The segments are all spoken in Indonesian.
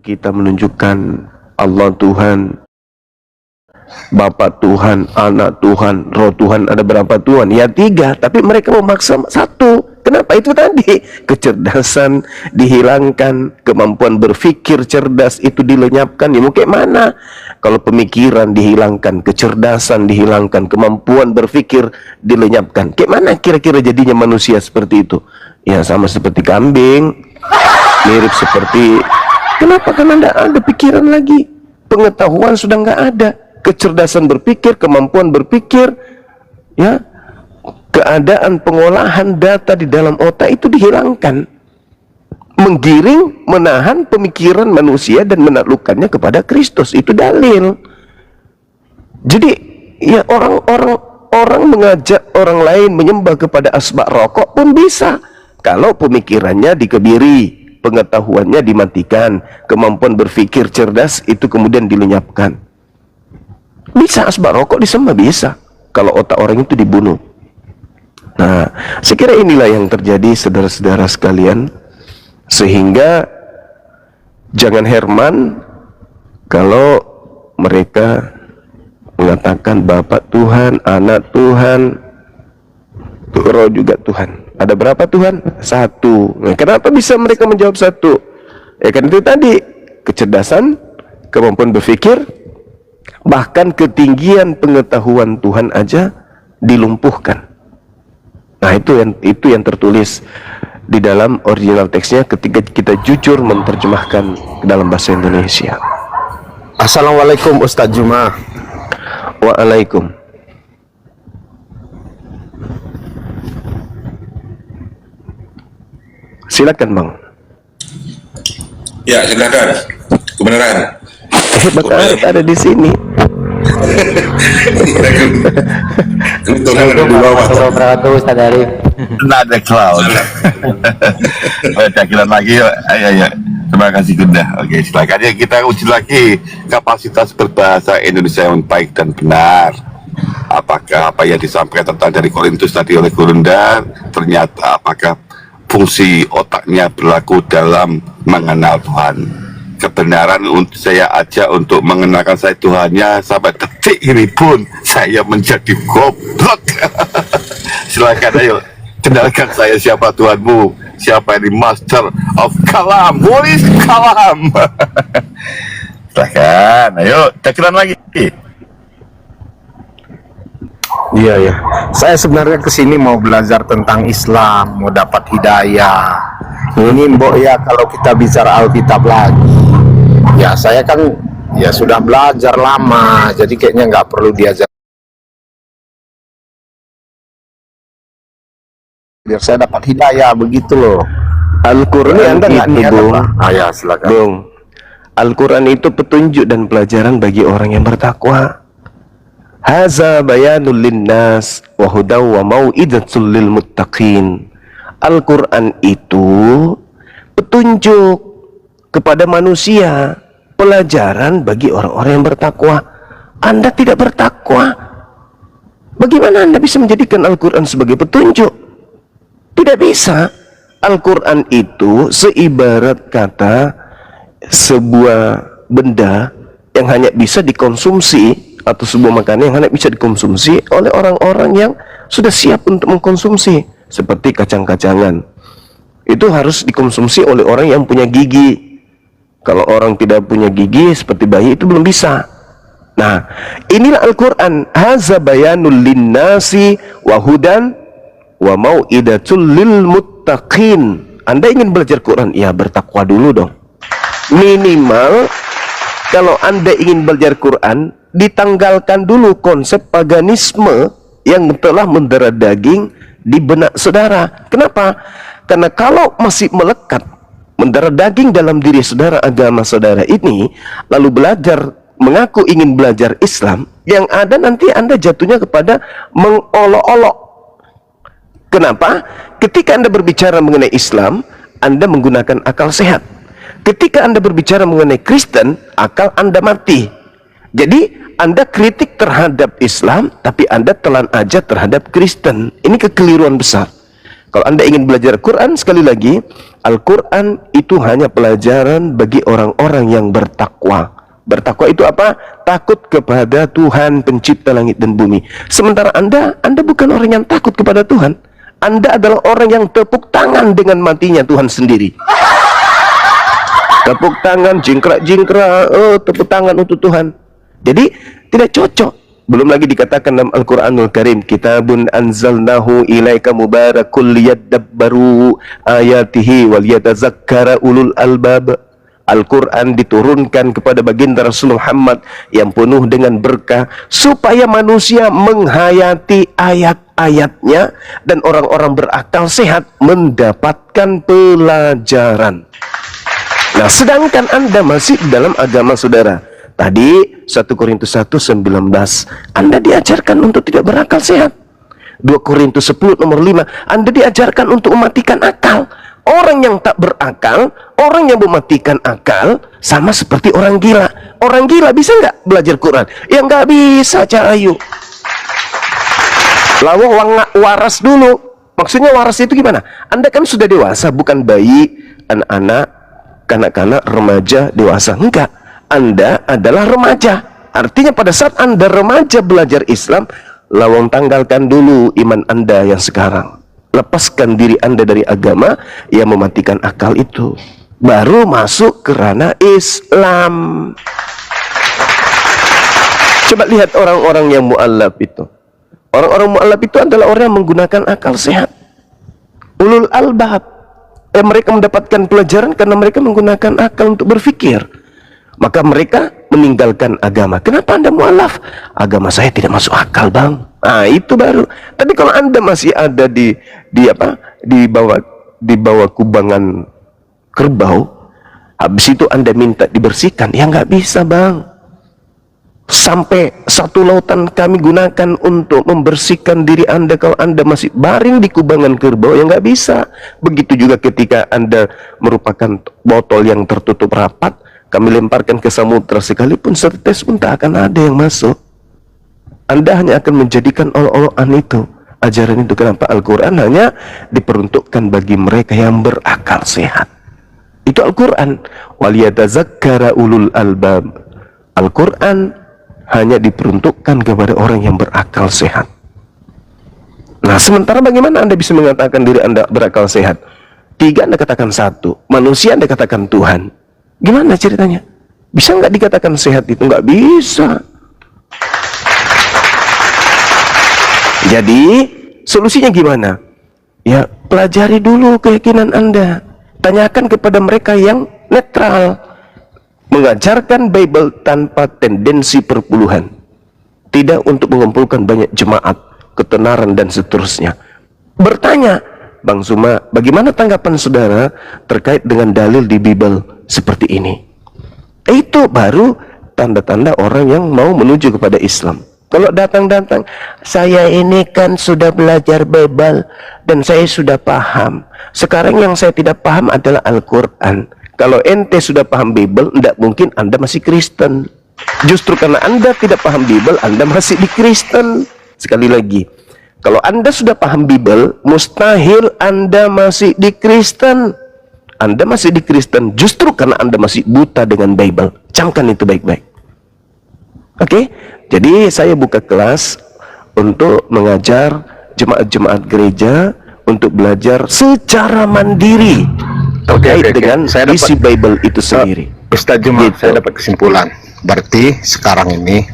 kita menunjukkan Allah Tuhan, Bapa Tuhan, Anak Tuhan, Roh Tuhan. Ada berapa Tuhan? Ya 3, tapi mereka memaksa 1. Kenapa? Itu tadi, kecerdasan dihilangkan, kemampuan berpikir cerdas itu dilenyapkan. Ya mau kayak mana? Kalau pemikiran dihilangkan, kecerdasan dihilangkan, kemampuan berpikir dilenyapkan, kayak mana kira-kira jadinya manusia seperti itu? Ya sama seperti kambing, mirip seperti, kenapa? Karena tidak ada pikiran lagi, pengetahuan sudah nggak ada, kecerdasan berpikir, kemampuan berpikir, ya, keadaan pengolahan data di dalam otak itu dihilangkan, menggiring, menahan pemikiran manusia dan menaklukkannya kepada Kristus. Itu dalil. Jadi ya orang mengajak orang lain menyembah kepada asbak rokok pun bisa, kalau pemikirannya dikebiri, pengetahuannya dimatikan, kemampuan berpikir cerdas itu kemudian dilenyapkan. Bisa asbak rokok disembah, bisa, kalau otak orang itu dibunuh. Nah, saya kira inilah yang terjadi, saudara-saudara sekalian. Sehingga jangan heran kalau mereka mengatakan Bapa Tuhan, Anak Tuhan, Roh juga Tuhan. Ada berapa Tuhan? 1. Nah, kenapa bisa mereka menjawab 1? Ya kan itu tadi, kecerdasan, kemampuan berpikir, bahkan ketinggian pengetahuan Tuhan aja dilumpuhkan. Nah, itu yang tertulis di dalam original teksnya ketika kita jujur menerjemahkan ke dalam bahasa Indonesia. Assalamualaikum Ustadz Juma. Waalaikum. Silakan Bang. Ya, silakan. Kebenaran. Bakal ada di sini. Tuhan ada di bawah. Ustadz Arif. Ada cloud. Cakiran lagi yuk. Ayo. Terima kasih Gunda. Oke, silakan ya, kita uji lagi kapasitas berbahasa Indonesia yang baik dan benar. Apakah apa yang disampaikan tentang dari Korintus tadi oleh Gunda, ternyata apakah fungsi otaknya berlaku dalam mengenal Tuhan? Kebenaran untuk saya ajak untuk mengenalkan saya Tuhannya, sampai detik ini pun saya menjadi goblok. Silakan ayo, kenalkan saya siapa Tuhanmu, siapa ini Master of Kalam, what is Kalam? Silakan, ayo cekran lagi. Iya ya. Saya sebenarnya kesini mau belajar tentang Islam, mau dapat hidayah. Ini mbok ya, kalau kita bicara Alkitab lagi, ya saya kan ya sudah belajar lama, jadi kayaknya nggak perlu diajar. Biar saya dapat hidayah begitu loh. Al-Quran itu, Bung. Ya, silakan. Bung, Al-Quran itu petunjuk dan pelajaran bagi orang yang bertakwa. Haza bayanul linnas wa hudaw wa mau'idatul lil muttaqin. Al-Quran itu petunjuk kepada manusia, pelajaran bagi orang-orang yang bertakwa. Anda tidak bertakwa, bagaimana Anda bisa menjadikan Al-Quran sebagai petunjuk? Tidak bisa. Al-Quran itu seibarat kata sebuah benda yang hanya bisa dikonsumsi, atau sebuah makanan yang hanya bisa dikonsumsi oleh orang-orang yang sudah siap untuk mengkonsumsi. Seperti kacang-kacangan, itu harus dikonsumsi oleh orang yang punya gigi. Kalau orang tidak punya gigi seperti bayi, itu belum bisa. Nah, inilah Al-Quran. Haza bayanul linnasi wa hudan wa mau'idatul lil muttaqin. Anda ingin belajar Quran? Ya, bertakwa dulu dong. Minimal kalau Anda ingin belajar Quran, ditanggalkan dulu konsep paganisme yang telah mendarah daging di benak saudara. Kenapa? Karena kalau masih melekat mendarah daging dalam diri saudara, agama saudara ini, lalu belajar, mengaku ingin belajar Islam, yang ada nanti Anda jatuhnya kepada mengolok-olok. Kenapa? Ketika Anda berbicara mengenai Islam, Anda menggunakan akal sehat. Ketika Anda berbicara mengenai Kristen, akal Anda mati. Jadi Anda kritik terhadap Islam, tapi Anda telan aja terhadap Kristen. Ini kekeliruan besar. Kalau Anda ingin belajar Quran, sekali lagi, Al-Quran itu hanya pelajaran bagi orang-orang yang bertakwa. Bertakwa itu apa? Takut kepada Tuhan pencipta langit dan bumi. Sementara Anda bukan orang yang takut kepada Tuhan. Anda adalah orang yang tepuk tangan dengan matinya Tuhan sendiri. Tepuk tangan, jingkrak-jingkrak, tepuk tangan untuk Tuhan. Jadi tidak cocok. Belum lagi dikatakan dalam Al-Quranul Karim, kitabun anzalnahu ilaika mubarakul liyadabbaru ayatihi wal yatazakkara ulul albab. Al-Quran diturunkan kepada baginda Rasul Muhammad yang penuh dengan berkah, supaya manusia menghayati ayat-ayatnya dan orang-orang berakal sehat mendapatkan pelajaran. Nah, sedangkan Anda masih dalam agama saudara. Tadi 1 Korintus 1:19, Anda diajarkan untuk tidak berakal sehat. 2 Korintus 10 nomor 5, Anda diajarkan untuk mematikan akal. Orang yang tak berakal, orang yang mematikan akal, sama seperti orang gila. Orang gila bisa nggak belajar Quran? Ya nggak bisa, Cahayu. Lawang waras dulu. Maksudnya waras itu gimana? Anda kan sudah dewasa, bukan bayi, anak-anak, kanak-kanak, remaja, dewasa. Enggak. Anda adalah remaja. Artinya pada saat Anda remaja belajar Islam, lawang tanggalkan dulu iman Anda yang sekarang. Lepaskan diri Anda dari agama yang mematikan akal itu. Baru masuk ke ranah Islam. Coba lihat orang-orang yang mu'allaf itu. Orang-orang mu'allaf itu adalah orang yang menggunakan akal sehat. Ulul albab. Mereka mendapatkan pelajaran karena mereka menggunakan akal untuk berpikir. Maka mereka meninggalkan agama. Kenapa Anda mu'alaf? Agama saya tidak masuk akal, Bang. Nah, itu baru. Tapi kalau Anda masih ada di bawah kubangan kerbau, habis itu Anda minta dibersihkan, ya nggak bisa, Bang. Sampai satu lautan kami gunakan untuk membersihkan diri Anda kalau Anda masih baring di kubangan kerbau, ya nggak bisa. Begitu juga ketika Anda merupakan botol yang tertutup rapat, kami lemparkan ke samudra, sekalipun setetes pun tak akan ada yang masuk. Anda hanya akan menjadikan olok-olokan itu, ajaran itu. Kenapa? Al-Quran hanya diperuntukkan bagi mereka yang berakal sehat. Itu Al-Quran. Waliyatazakkara ulul albab. Al-Quran hanya diperuntukkan kepada orang yang berakal sehat. Nah, sementara bagaimana Anda bisa mengatakan diri Anda berakal sehat? 3 Anda katakan 1, manusia Anda katakan Tuhan. Gimana ceritanya? Bisa nggak dikatakan sehat itu? Nggak bisa. Jadi solusinya gimana? Ya, pelajari dulu keyakinan Anda. Tanyakan kepada mereka yang netral. Mengajarkan Bible tanpa tendensi perpuluhan. Tidak untuk mengumpulkan banyak jemaat, ketenaran dan seterusnya. Bertanya, Bang Suma, bagaimana tanggapan saudara terkait dengan dalil di Bible seperti ini? Itu baru tanda-tanda orang yang mau menuju kepada Islam. Kalau datang-datang, saya ini kan sudah belajar Bible dan saya sudah paham. Sekarang yang saya tidak paham adalah Al-Quran. Kalau ente sudah paham Bible, tidak mungkin Anda masih Kristen. Justru karena Anda tidak paham Bible, Anda masih di Kristen. Sekali lagi, kalau Anda sudah paham Bible, mustahil Anda masih di Kristen. Anda masih di Kristen justru karena Anda masih buta dengan Bible. Camkan itu baik-baik. Oke? Jadi saya buka kelas untuk mengajar jemaat-jemaat gereja untuk belajar secara mandiri terkait dengan isi Bible itu sendiri. Ustaz Juma, Gitu. saya dapat kesimpulan. Berarti sekarang ini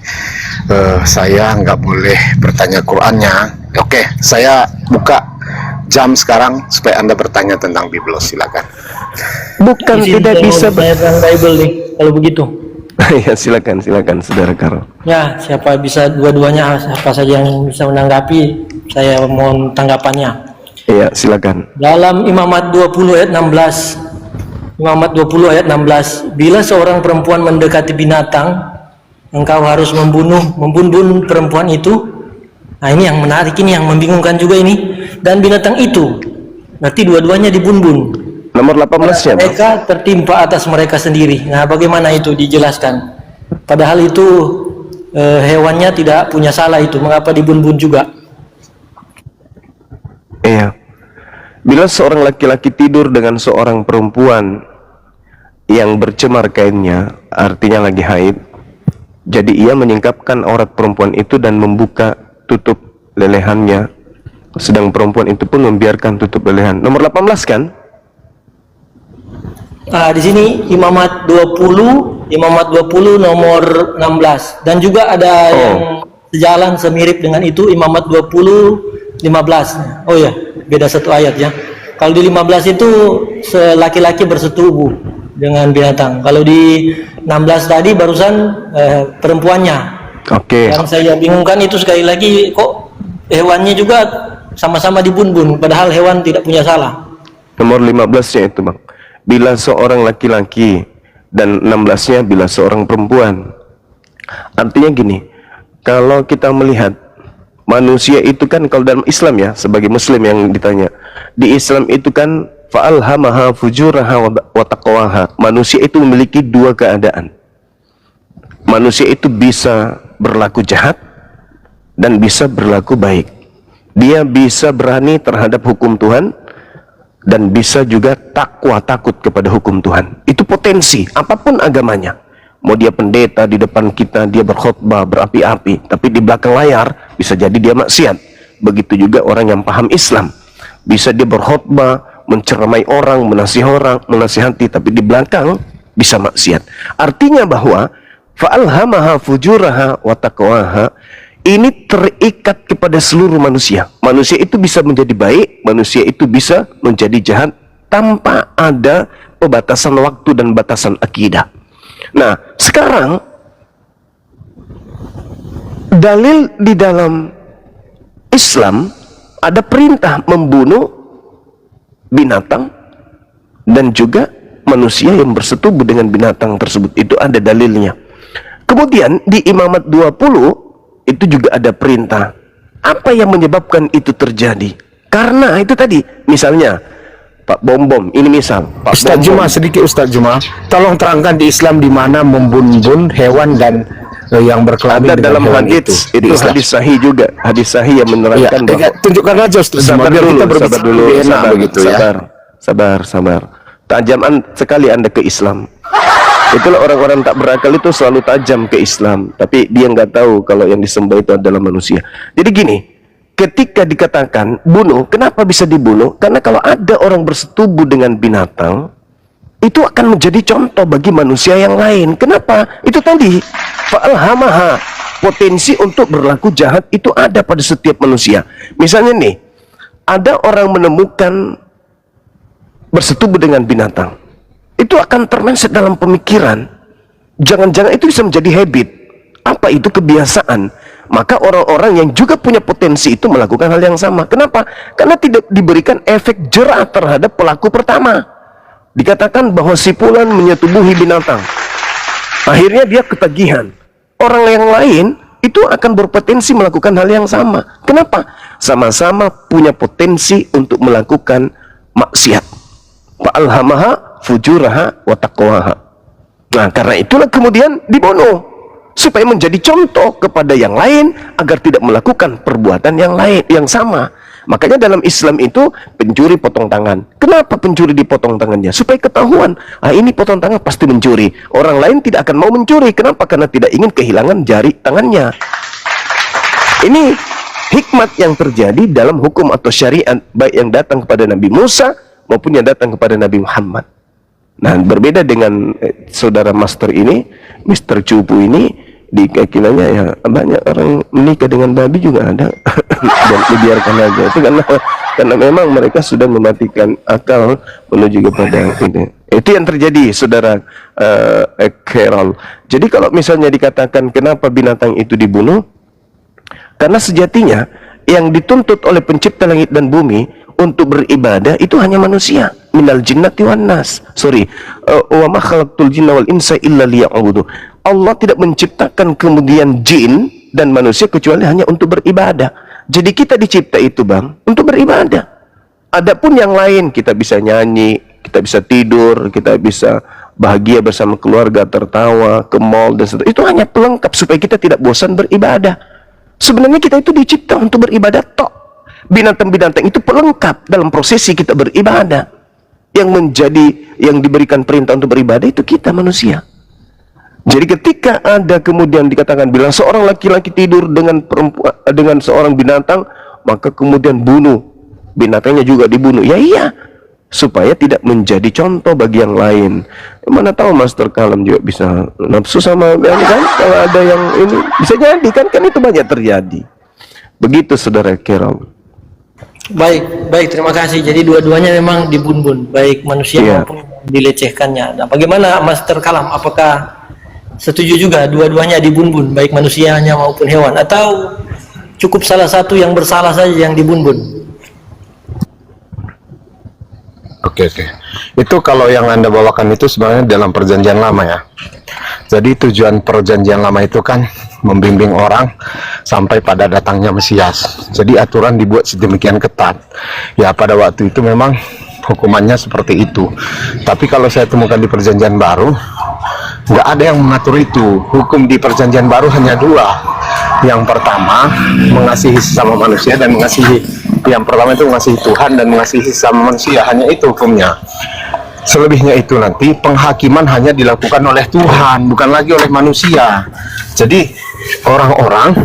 saya nggak boleh bertanya Qurannya. Oke, saya buka jam sekarang supaya Anda bertanya tentang Bible. Silakan. Bukan Izin tidak saya bisa. mau bertanya tentang Bible nih, kalau begitu. Ya, silakan saudara Karol. Ya, siapa bisa dua-duanya, siapa saja yang bisa menanggapi, saya mohon tanggapannya. Iya, silakan. Dalam Imamat 20 ayat 16, Imamat 20 ayat 16, bila seorang perempuan mendekati binatang, engkau harus membunuh perempuan itu. Nah, ini yang menarik, ini yang membingungkan juga ini. Dan binatang itu, berarti dua-duanya dibunbun. Nomor 18 ya, Bang? Mereka tertimpa atas mereka sendiri. Nah, bagaimana itu dijelaskan? Padahal itu hewannya tidak punya salah itu. Mengapa dibunbun juga? Iya. Bila seorang laki-laki tidur dengan seorang perempuan yang bercemar kainnya, artinya lagi haid, jadi ia menyingkapkan aurat perempuan itu dan membuka tutup lelehannya, sedang perempuan itu pun membiarkan tutup lelehan. Nomor 18 kan? Di sini imamat 20 nomor 16, dan juga ada yang sejalan semirip dengan itu, imamat 20 15. Oh ya, beda satu ayat ya. Kalau di 15 itu laki-laki bersetubuh dengan binatang. Kalau di 16 tadi barusan perempuannya. Oke. Yang saya bingungkan itu sekali lagi, kok hewannya juga sama-sama dibun-bun, padahal hewan tidak punya salah. Nomor 15-nya itu, Bang. Bila seorang laki-laki, dan 16-nya bila seorang perempuan. Artinya gini, kalau kita melihat manusia itu kan, kalau dalam Islam ya, sebagai muslim yang ditanya, di Islam itu kan fa'alhamaha fujuraha wa taqwaha. Manusia itu memiliki dua keadaan. Manusia itu bisa berlaku jahat dan bisa berlaku baik. Dia bisa berani terhadap hukum Tuhan dan bisa juga takwa, takut kepada hukum Tuhan. Itu potensi, apapun agamanya. Mau dia pendeta di depan kita, dia berkhutbah berapi-api, tapi di belakang layar bisa jadi dia maksiat. Begitu juga orang yang paham Islam, bisa dia berkhutbah, menceramai orang, menasihati, tapi di belakang bisa maksiat. Artinya bahwa fa'alhamaha fujuraha wa taqwaha ini terikat kepada seluruh manusia. Manusia itu bisa menjadi baik, manusia itu bisa menjadi jahat tanpa ada pembatasan waktu dan batasan akidah. Nah, sekarang dalil di dalam Islam ada perintah membunuh binatang dan juga manusia yang bersetubuh dengan binatang tersebut. Itu ada dalilnya. Kemudian di Imamat 20 itu juga ada perintah. Apa yang menyebabkan itu terjadi? Karena itu tadi, misalnya Pak Bom, ini misal Pak Ustaz Juma, sedikit Ustaz Juma, tolong terangkan di Islam di mana membun-bun hewan dan yang berkelamin ada dalam hewan hadis itu hadis sahih juga, hadis sahih yang menerangkan bahwa tunjukkan aja Ustaz Juma, sabar biar dulu, kita sabar berbicara dulu, lebih enak sabar, begitu ya. sabar. Tajam sekali Anda ke Islam. Itulah orang-orang tak berakal itu selalu tajam ke Islam, tapi dia nggak tahu kalau yang disembah itu adalah manusia. Jadi gini, ketika dikatakan bunuh, kenapa bisa dibunuh? Karena kalau ada orang bersetubuh dengan binatang, itu akan menjadi contoh bagi manusia yang lain. Kenapa? Itu tadi, fa'alhamaha, potensi untuk berlaku jahat itu ada pada setiap manusia. Misalnya nih, ada orang menemukan bersetubuh dengan binatang, itu akan termenset dalam pemikiran. Jangan-jangan itu bisa menjadi habit. Apa itu? Kebiasaan. Maka orang-orang yang juga punya potensi itu melakukan hal yang sama. Kenapa? Karena tidak diberikan efek jerah terhadap pelaku pertama. Dikatakan bahwa si fulan menyetubuhi binatang, akhirnya dia ketagihan. Orang yang lain itu akan berpotensi melakukan hal yang sama. Kenapa? Sama-sama punya potensi untuk melakukan maksiat. Fa'alhamaha fujuraha wa taqwaha. Nah, karena itulah kemudian dibunuh supaya menjadi contoh kepada yang lain agar tidak melakukan perbuatan yang lain yang sama. Makanya dalam Islam itu pencuri potong tangan. Kenapa pencuri dipotong tangannya? Supaya ketahuan, ini potong tangan pasti mencuri. Orang lain tidak akan mau mencuri. Kenapa? Karena tidak ingin kehilangan jari tangannya. Ini hikmat yang terjadi dalam hukum atau syariat, baik yang datang kepada Nabi Musa maupun yang datang kepada Nabi Muhammad. Nah, berbeda dengan saudara master ini, Mr. Cupu ini, di keyakinannya ya banyak orang menikah dengan babi juga ada dan dibiarkan aja. Itu karena memang mereka sudah mematikan akal menuju kepada ini. Itu yang terjadi, saudara Carol. Jadi kalau misalnya dikatakan kenapa binatang itu dibunuh, karena sejatinya yang dituntut oleh pencipta langit dan bumi untuk beribadah itu hanya manusia, minal jinnati wan nas. Wa ma khalaqtul jinna wal insa illa liya'budu. Allah tidak menciptakan kemudian jin dan manusia kecuali hanya untuk beribadah. Jadi kita dicipta itu, Bang, untuk beribadah. Adapun yang lain, kita bisa nyanyi, kita bisa tidur, kita bisa bahagia bersama keluarga, tertawa, ke mall dan seterusnya. Itu hanya pelengkap supaya kita tidak bosan beribadah. Sebenarnya kita itu dicipta untuk beribadah tok. binatang-binatang itu pelengkap dalam prosesi kita beribadah. Yang diberikan perintah untuk beribadah itu kita manusia. Jadi ketika ada kemudian dikatakan bilang seorang laki-laki tidur dengan perempuan, dengan seorang binatang, maka kemudian bunuh, binatangnya juga dibunuh. Ya iya, supaya tidak menjadi contoh bagi yang lain. Mana tahu Master Kalam juga bisa nafsu sama kan? Kalau ada yang ini bisa jadi kan itu banyak terjadi. Begitu saudara kiram. Baik, terima kasih. Jadi dua-duanya memang dibun-bun, baik manusia maupun dilecehkannya. Nah, bagaimana Master Kalam? Apakah setuju juga dua-duanya dibun-bun, baik manusianya maupun hewan, atau cukup salah satu yang bersalah saja yang dibun-bun? Oke. Itu kalau yang Anda bawakan itu sebenarnya dalam perjanjian lama ya. Jadi tujuan perjanjian lama itu kan membimbing orang sampai pada datangnya Mesias. Jadi aturan dibuat sedemikian ketat. Ya pada waktu itu memang hukumannya seperti itu. Tapi kalau saya temukan di perjanjian baru, nggak ada yang mengatur itu. Hukum di perjanjian baru hanya dua. Yang pertama, mengasihi sesama manusia, dan yang pertama itu mengasihi Tuhan dan mengasihi sesama manusia. Hanya itu hukumnya. Selebihnya itu nanti penghakiman hanya dilakukan oleh Tuhan, bukan lagi oleh manusia. Jadi orang-orang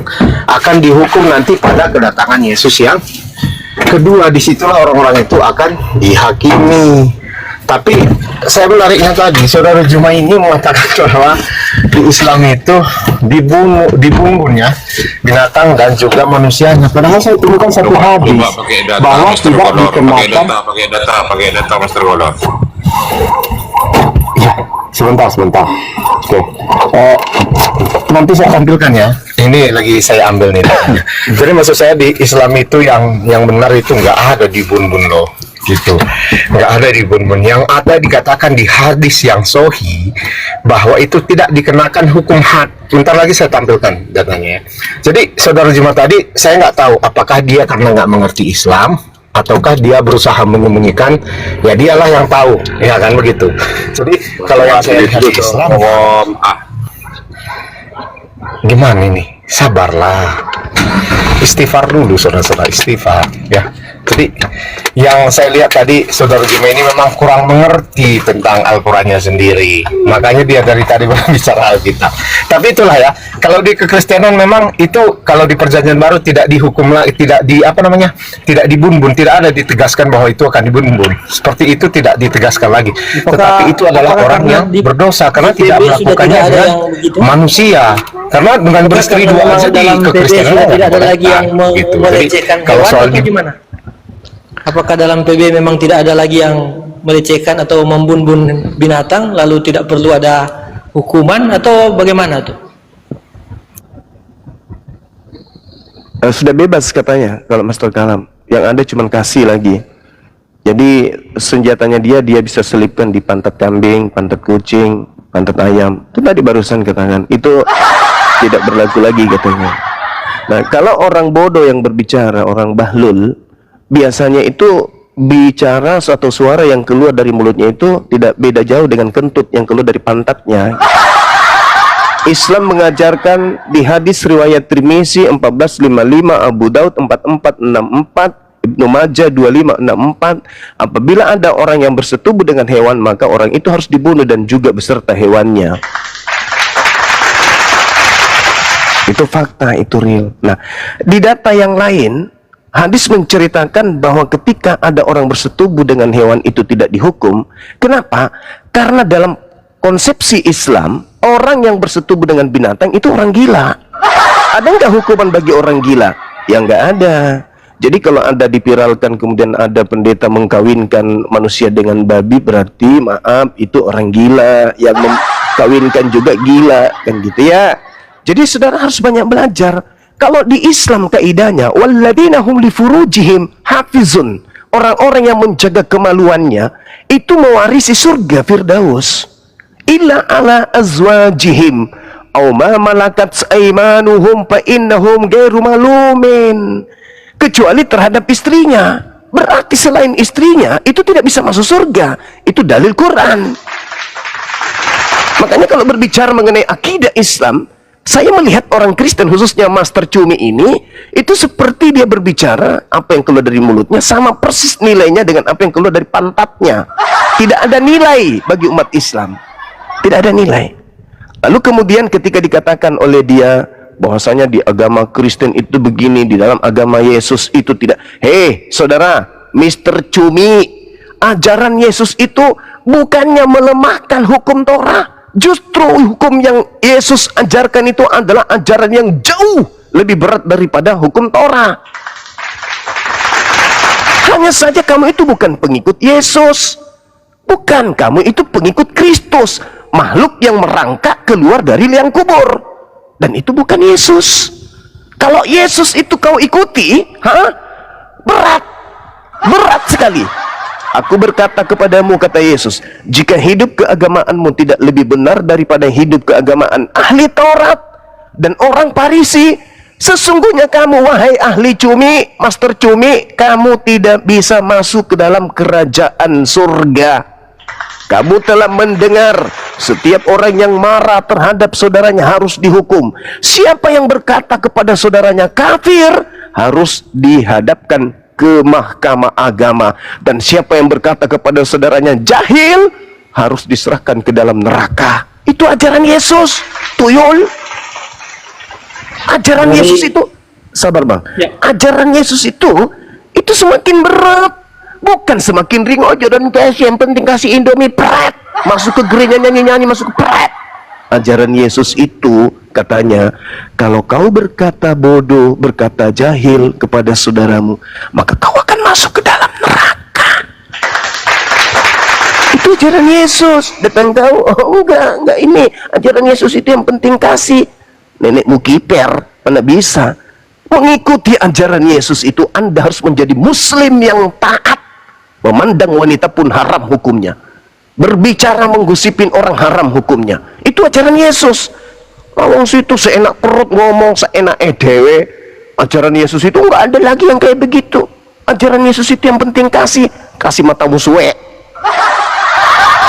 akan dihukum nanti pada kedatangan Yesus yang kedua. Disitulah orang-orang itu akan dihakimi. Tapi saya menariknya tadi, saudara Juma ini mengatakan bahwa di Islam itu dibunuhnya binatang dan juga manusianya. Padahal saya temukan satu hadis bahwa tidak dikenakan. Pakai data Master Golor. Ya, sebentar. Oke. Nanti saya tampilkan ya. Ini lagi saya ambil nih. Jadi maksud saya di Islam itu yang benar itu nggak ada dibun-bun loh. Gitu, nggak ada di bun-bun. Yang ada dikatakan di hadis yang sahih bahwa itu tidak dikenakan hukum had. Bentar lagi saya tampilkan datanya ya. Jadi saudara Juma tadi saya nggak tahu apakah dia karena nggak mengerti Islam ataukah dia berusaha menyembunyikan. Ya dialah yang tahu, ya kan begitu. Jadi kalau yang saya lihat di Islam, gimana ini? Sabarlah, istighfar dulu saudara-saudara, istighfar ya. Jadi yang saya lihat tadi saudara Juma ini memang kurang mengerti tentang Al-Qurannya sendiri, makanya dia dari tadi berbicara Alkitab. Tapi itulah ya, kalau di kekristenan memang itu kalau di perjanjian baru tidak dihukum lagi, tidak dibun-bun, tidak ada ditegaskan bahwa itu akan dibun-bun. Seperti itu tidak ditegaskan lagi. Tetapi itu adalah orang yang berdosa karena tidak melakukannya dengan manusia. Karena dengan beristri dua aja di kekristenan tidak ada lagi yang gitu. melecehkan kalau soal gimana? Apakah dalam PB memang tidak ada lagi yang melecehkan atau membun-bun binatang, lalu tidak perlu ada hukuman, atau bagaimana tuh? Sudah bebas katanya kalau Master Kalam. Yang ada cuma kasih lagi. Jadi senjatanya dia bisa selipkan di pantat kambing, pantat kucing, pantat ayam. Itu tadi barusan katakan. Itu tidak berlaku lagi katanya. Nah, kalau orang bodoh yang berbicara, orang bahlul, biasanya itu bicara suatu suara yang keluar dari mulutnya itu tidak beda jauh dengan kentut yang keluar dari pantatnya. Islam mengajarkan di hadis riwayat Tirmizi 1455, Abu Daud 4464, Ibnu Majah 2564, apabila ada orang yang bersetubuh dengan hewan, maka orang itu harus dibunuh dan juga beserta hewannya. Itu fakta, itu real. Nah, di data yang lain, hadis menceritakan bahwa ketika ada orang bersetubuh dengan hewan itu tidak dihukum. Kenapa? Karena dalam konsepsi Islam, orang yang bersetubuh dengan binatang itu orang gila. Ada nggak hukuman bagi orang gila? Ya nggak ada. Jadi kalau ada dipiralkan kemudian ada pendeta mengkawinkan manusia dengan babi, berarti maaf itu orang gila. Yang mengkawinkan juga gila, kan gitu ya. Jadi saudara harus banyak belajar. Kalau di Islam kaidahnya walladzina hum li furujihim hafizun, orang-orang yang menjaga kemaluannya itu mewarisi surga Firdaus. Illa ala azwajihim aw ma malakat aymanuhum fa innahum ghairu malumin. Kecuali terhadap istrinya. Berarti selain istrinya itu tidak bisa masuk surga. Itu dalil Quran. Makanya kalau berbicara mengenai akidah Islam, Saya melihat orang Kristen, khususnya Master Cumi ini, itu seperti dia berbicara, apa yang keluar dari mulutnya sama persis nilainya dengan apa yang keluar dari pantatnya. Tidak ada nilai bagi umat Islam. Tidak ada nilai. Lalu kemudian ketika dikatakan oleh dia bahwasanya di agama Kristen itu begini, di dalam agama Yesus itu tidak. Hei saudara, Mr. Cumi, ajaran Yesus itu bukannya melemahkan hukum Torah. Justru hukum yang Yesus ajarkan itu adalah ajaran yang jauh lebih berat daripada hukum Torah. Hanya saja kamu itu bukan pengikut Yesus. Bukan, kamu itu pengikut Kristus, makhluk yang merangkak keluar dari liang kubur. Dan itu bukan Yesus. Kalau Yesus itu kau ikuti, berat sekali. Aku berkata kepadamu, kata Yesus, jika hidup keagamaanmu tidak lebih benar daripada hidup keagamaan ahli Taurat dan orang Farisi, sesungguhnya kamu, wahai ahli cumi, Master Cumi, kamu tidak bisa masuk ke dalam kerajaan surga. Kamu telah mendengar setiap orang yang marah terhadap saudaranya harus dihukum. Siapa yang berkata kepada saudaranya kafir harus dihadapkan ke mahkamah agama, dan siapa yang berkata kepada saudaranya jahil harus diserahkan ke dalam neraka. Itu ajaran Yesus, tuyul. Ajaran Yesus itu, sabar bang, ajaran Yesus itu semakin berat, bukan semakin ringan aja dan kasih, yang penting kasih Indomie pret, masuk ke gereja nyanyi-nyanyi, masuk ke pret. Ajaran Yesus itu katanya, kalau kau berkata bodoh, berkata jahil kepada saudaramu, maka kau akan masuk ke dalam neraka. Itu ajaran Yesus. Datang kau, oh enggak ini ajaran Yesus itu yang penting kasih. Nenekmu kiper, mana bisa. Mengikuti ajaran Yesus itu Anda harus menjadi muslim yang taat. Memandang wanita pun haram hukumnya. Berbicara menggosipin orang haram hukumnya. Itu ajaran Yesus. Lawang situ seenak perut ngomong, seenak dewe. Ajaran Yesus itu nggak ada lagi yang kayak begitu. Ajaran Yesus itu yang penting kasih matamu suwe.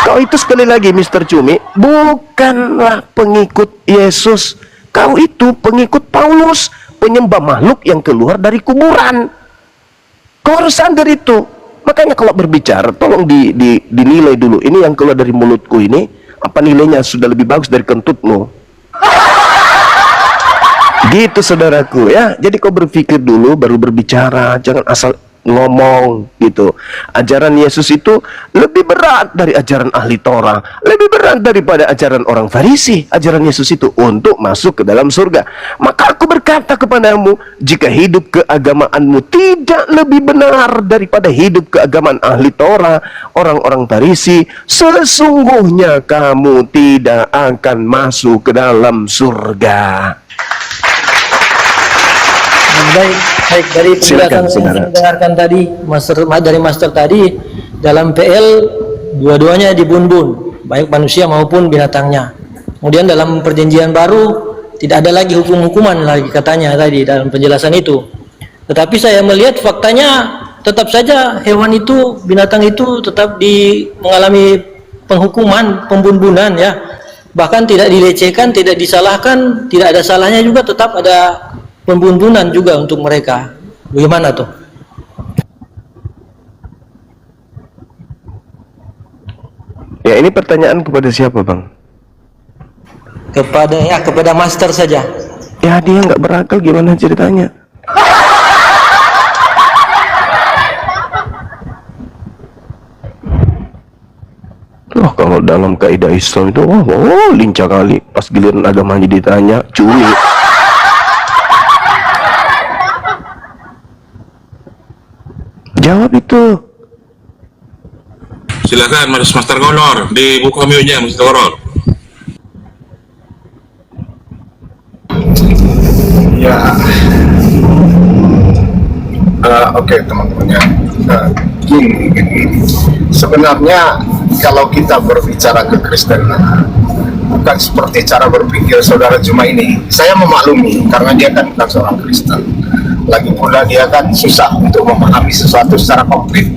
Kau itu sekali lagi Mr. Cumi, bukanlah pengikut Yesus. Kau itu pengikut Paulus, penyembah makhluk yang keluar dari kuburan. Kau harus sadar itu. Makanya kalau berbicara, tolong dinilai dulu. Ini yang keluar dari mulutku ini, apa nilainya sudah lebih bagus dari kentutmu? Gitu saudaraku ya. Jadi kau berpikir dulu baru berbicara, jangan asal ngomong gitu. Ajaran Yesus itu lebih berat dari ajaran ahli Torah, lebih berat daripada ajaran orang Farisi. Ajaran Yesus itu untuk masuk ke dalam surga. Maka aku berkata kepadamu, jika hidup keagamaanmu tidak lebih benar daripada hidup keagamaan ahli Torah, orang-orang Farisi, sesungguhnya kamu tidak akan masuk ke dalam surga. Baik dari penjelasan yang saya dengarkan tadi, dari Master tadi, dalam PL dua-duanya dibun-bun, baik manusia maupun binatangnya. Kemudian dalam perjanjian baru tidak ada lagi hukum-hukuman lagi katanya tadi dalam penjelasan itu. Tetapi saya melihat faktanya tetap saja hewan itu, binatang itu tetap mengalami penghukuman, pembun-bunan ya. Bahkan tidak dilecehkan, tidak disalahkan, tidak ada salahnya juga, tetap ada pembun-bunan juga untuk mereka. Bagaimana tuh? Ya, ini pertanyaan kepada siapa bang? Kepada Master saja. Ya, dia nggak berakal, gimana ceritanya? Loh, kalau dalam kaidah Islam itu lincah kali. Pas giliran agamanya ditanya, cumi. Jawab itu. Silakan Master Golor, dibuka mute-nya Master Golor. Ya, oke teman-teman ya. Gini. Sebenarnya kalau kita berbicara kekristenan, bukan seperti cara berpikir saudara Cuma ini. Saya memaklumi karena dia kan bukan seorang Kristen. Lagi pula dia kan susah untuk memahami sesuatu secara konkret.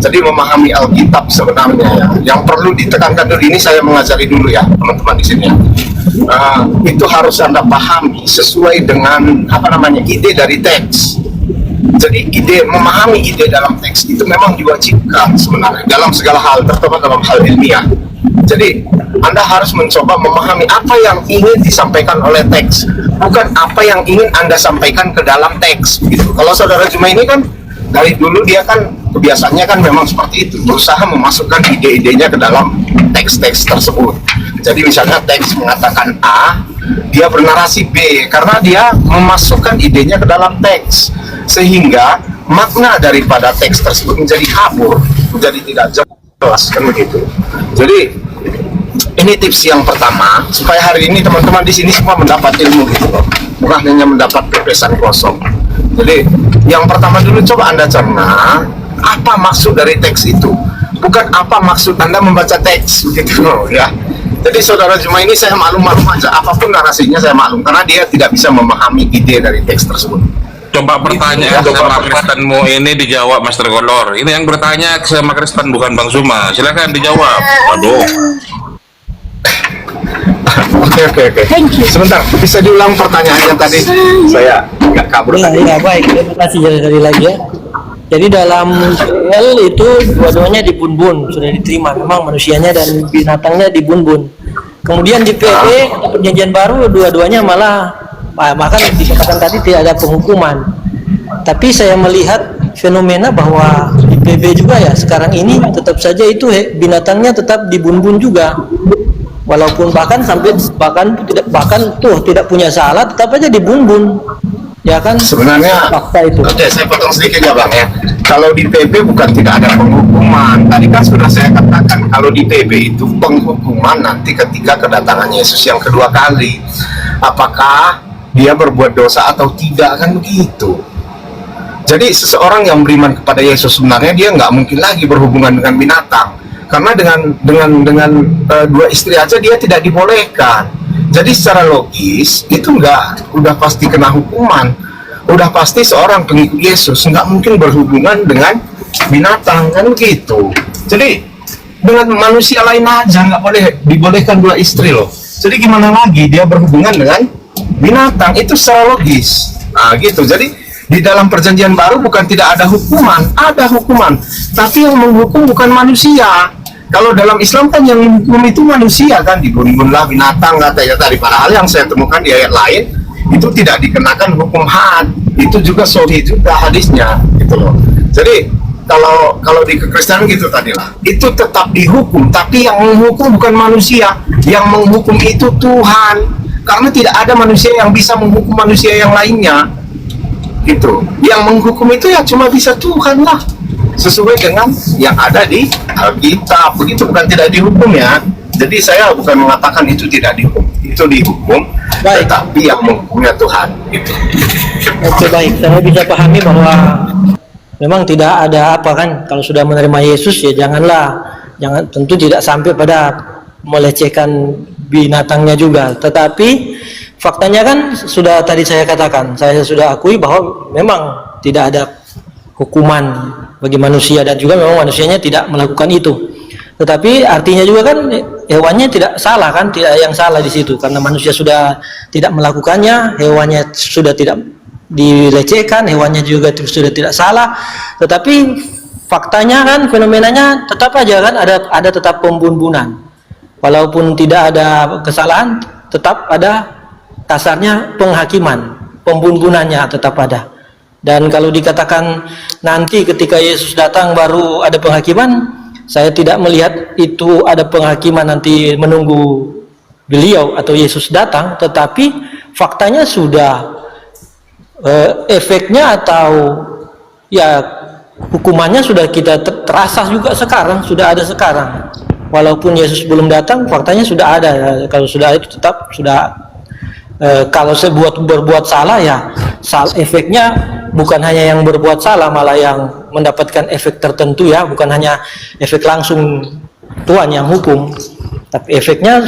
Jadi memahami Alkitab sebenarnya ya, yang perlu ditekankan dulu, ini saya mengajari dulu ya teman-teman di sini ya. itu harus Anda pahami sesuai dengan ide dari teks. Jadi memahami ide dalam teks itu memang diwajibkan sebenarnya dalam segala hal, terutama dalam hal ilmiah. Jadi Anda harus mencoba memahami apa yang ingin disampaikan oleh teks, bukan apa yang ingin Anda sampaikan ke dalam teks gitu. Kalau saudara Jumaini kan dari dulu dia kan kebiasaannya kan memang seperti itu, berusaha memasukkan ide-idenya ke dalam teks-teks tersebut. Jadi misalnya teks mengatakan A, dia bernarasi B karena dia memasukkan idenya ke dalam teks, sehingga makna daripada teks tersebut menjadi kabur, menjadi tidak jelas, kan begitu. Jadi ini tips yang pertama supaya hari ini teman-teman di sini semua mendapat ilmu gitu loh, bukan hanya mendapat pepesan kosong. Jadi yang pertama dulu coba Anda cerna apa maksud dari teks itu, bukan apa maksud Anda membaca teks begitu loh ya. Jadi saudara Jumaini saya maklum aja, apapun narasinya saya maklum karena dia tidak bisa memahami ide dari teks tersebut. Coba pertanyaan sama Kristenmu ini dijawab Master Golor. Ini yang bertanya sama Kristen bukan Bang Zuma. Silakan dijawab. Waduh. Oke. Sebentar, bisa diulang pertanyaannya tadi? Saya nggak kabur tadi. Ya, baik. Terima kasih sekali lagi ya. Jadi dalam PL itu dua-duanya dibun-bun, sudah diterima. Memang manusianya dan binatangnya dibun-bun. Kemudian di PB atau perjanjian baru dua-duanya malah bahkan dikatakan tadi tidak ada penghukuman. Tapi saya melihat fenomena bahwa di PB juga ya sekarang ini tetap saja itu binatangnya tetap dibun-bun juga. Walaupun bahkan tidak punya salah tetap aja dibun-bun. Ya kan sebenarnya fakta itu. Oke, saya potong sedikit ya Bang ya. Kalau di PB bukan tidak ada penghukuman. Tadi kan sudah saya katakan kalau di PB itu penghukuman nanti ketika kedatangan Yesus yang kedua kali. Apakah dia berbuat dosa atau tidak, kan begitu. Jadi seseorang yang beriman kepada Yesus sebenarnya dia nggak mungkin lagi berhubungan dengan binatang. Karena dengan dua istri aja dia tidak dibolehkan. Jadi secara logis itu udah pasti kena hukuman, udah pasti seorang pengikut Yesus nggak mungkin berhubungan dengan binatang, kan gitu. Jadi dengan manusia lain aja nggak boleh dibolehkan dua istri loh. Jadi gimana lagi dia berhubungan dengan binatang, itu secara logis. Nah gitu. Jadi di dalam perjanjian baru bukan tidak ada hukuman, ada hukuman, tapi yang menghukum bukan manusia. Kalau dalam Islam kan yang menghukum itu manusia kan, dibun-bunlah binatang katanya tadi. Padahal yang saya temukan di ayat lain itu tidak dikenakan hukum had. Itu juga sahih juga hadisnya gitu loh. Jadi kalau di kekristenan gitu tadi lah, itu tetap dihukum, tapi yang menghukum bukan manusia, yang menghukum itu Tuhan. Karena tidak ada manusia yang bisa menghukum manusia yang lainnya gitu. Yang menghukum itu ya cuma bisa Tuhan lah, sesuai dengan yang ada di Alkitab. Begitu, bukan tidak dihukum ya. Jadi saya bukan mengatakan itu tidak dihukum, itu dihukum, baik. Tetapi yang menghukumnya Tuhan gitu. Oke, baik, saya bisa pahami bahwa memang tidak ada apa kan, kalau sudah menerima Yesus ya jangan tentu tidak sampai pada melecehkan binatangnya juga. Tetapi faktanya kan sudah tadi saya katakan, saya sudah akui bahwa memang tidak ada hukuman bagi manusia dan juga memang manusianya tidak melakukan itu. Tetapi artinya juga kan hewannya tidak salah kan, tidak ada yang salah di situ karena manusia sudah tidak melakukannya, hewannya sudah tidak dilecehkan, hewannya juga sudah tidak salah. Tetapi faktanya kan, fenomenanya tetap aja kan ada tetap pembun-bunan. Walaupun tidak ada kesalahan, tetap ada kasarnya penghakiman, pembun-bunannya tetap ada. Dan kalau dikatakan nanti ketika Yesus datang baru ada penghakiman, saya tidak melihat itu ada penghakiman nanti menunggu beliau atau Yesus datang, tetapi faktanya sudah efeknya atau ya hukumannya sudah kita terasa juga sekarang, sudah ada sekarang. Walaupun Yesus belum datang, faktanya sudah ada. Kalau sudah itu tetap sudah. Kalau saya berbuat salah ya, efeknya bukan hanya yang berbuat salah, malah yang mendapatkan efek tertentu ya, bukan hanya efek langsung Tuhan yang hukum, tapi efeknya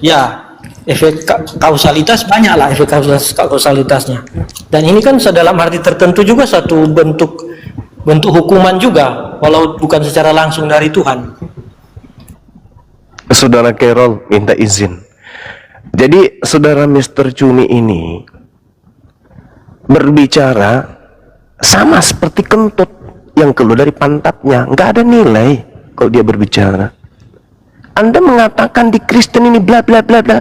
ya efek kausalitas banyak lah, efek kausalitasnya. Dan ini kan dalam arti tertentu juga satu bentuk hukuman juga, walau bukan secara langsung dari Tuhan. Saudara Carol minta izin. Jadi saudara Mr. Cumi ini berbicara sama seperti kentut yang keluar dari pantatnya, nggak ada nilai kalau dia berbicara. Anda mengatakan di Kristen ini bla bla bla bla.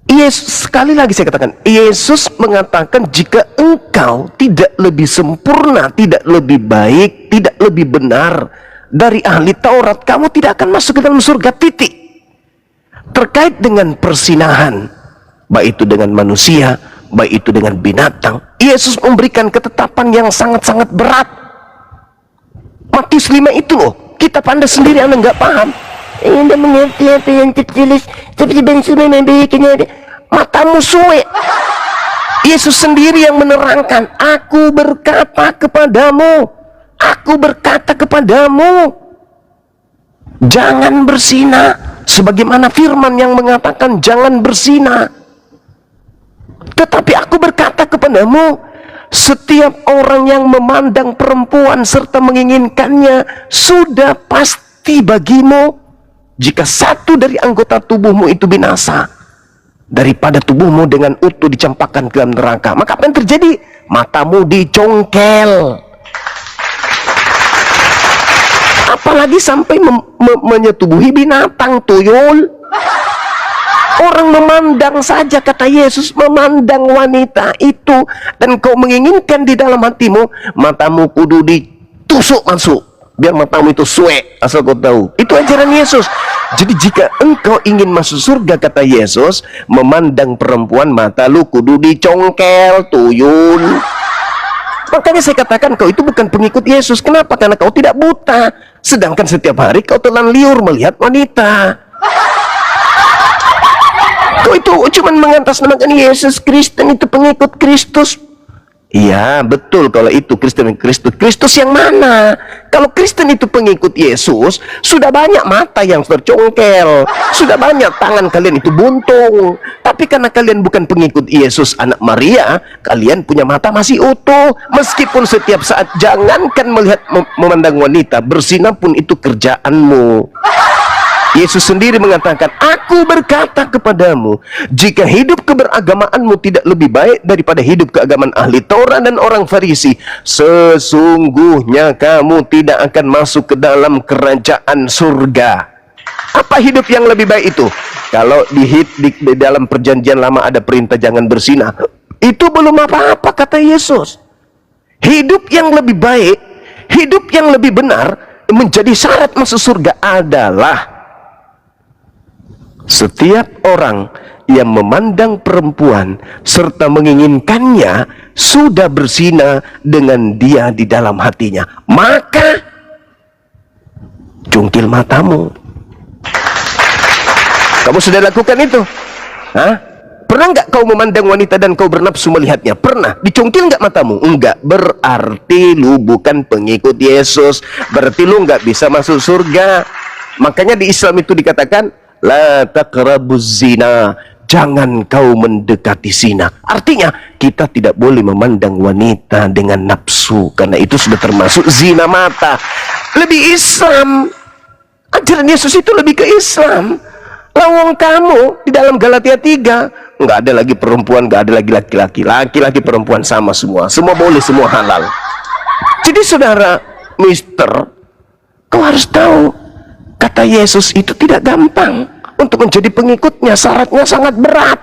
Yesus, sekali lagi saya katakan, Yesus mengatakan jika engkau tidak lebih sempurna, tidak lebih baik, tidak lebih benar dari ahli Taurat, kamu tidak akan masuk ke dalam surga, titik. Terkait dengan persinahan, baik itu dengan manusia, baik itu dengan binatang, Yesus memberikan ketetapan yang sangat-sangat berat. Matius 5 itu loh, kitab Anda sendiri Anda nggak paham. Anda mengerti apa yang tertulis seperti bangsa memberikannya, matamu suwe. Yesus sendiri yang menerangkan, aku berkata kepadamu, jangan berzina, sebagaimana firman yang mengatakan jangan berzina. Tetapi aku berkata kepadamu, setiap orang yang memandang perempuan serta menginginkannya, sudah pasti bagimu, jika satu dari anggota tubuhmu itu binasa, daripada tubuhmu dengan utuh dicampakkan ke dalam neraka. Maka apa yang terjadi? Matamu dicongkel. Apalagi sampai menyetubuhi binatang, tuyul. Orang memandang saja, kata Yesus, memandang wanita itu, dan kau menginginkan di dalam hatimu, matamu kudu ditusuk masuk, biar matamu itu suwe, asal kau tahu. Itu ajaran Yesus. Jadi jika engkau ingin masuk surga, kata Yesus, memandang perempuan, mata lu kudu dicongkel, tuyul. Makanya saya katakan kau itu bukan pengikut Yesus. Kenapa? Karena kau tidak buta, sedangkan setiap hari kau telan liur melihat wanita. Kau itu cuma mengatasnamakan Yesus Kristen, itu pengikut Kristus. Iya, betul kalau itu Kristen Kristus. Kristus yang mana? Kalau Kristen itu pengikut Yesus, sudah banyak mata yang tercongkel, sudah banyak tangan kalian itu buntung. Tapi karena kalian bukan pengikut Yesus anak Maria, kalian punya mata masih utuh. Meskipun setiap saat, jangankan melihat memandang wanita, berzina pun itu kerjaanmu. Yesus sendiri mengatakan, aku berkata kepadamu, jika hidup keberagamaanmu tidak lebih baik daripada hidup keagamaan ahli Taurat dan orang Farisi, sesungguhnya kamu tidak akan masuk ke dalam kerajaan surga. Apa hidup yang lebih baik itu? Kalau di dalam perjanjian lama ada perintah jangan berzina, itu belum apa-apa, kata Yesus. Hidup yang lebih baik, hidup yang lebih benar, menjadi syarat masuk surga adalah setiap orang yang memandang perempuan serta menginginkannya sudah berzina dengan dia di dalam hatinya. Maka cungkil matamu. Kamu sudah lakukan itu? Hah? Pernah nggak kau memandang wanita dan kau bernafsu melihatnya? Pernah. Dicungkil nggak matamu? Enggak. Berarti lu bukan pengikut Yesus. Berarti lu nggak bisa masuk surga. Makanya di Islam itu dikatakan, la taqrabuz zina, jangan kau mendekati zina. Artinya kita tidak boleh memandang wanita dengan nafsu, karena itu sudah termasuk zina mata. Lebih Islam, ajaran Yesus itu lebih ke Islam. Lawang kamu di dalam Galatia 3 nggak ada lagi perempuan, nggak ada lagi laki-laki, laki-laki perempuan sama semua boleh, semua halal. Jadi saudara Mister, kau harus tahu, kata Yesus itu tidak gampang. Untuk menjadi pengikutnya syaratnya sangat berat.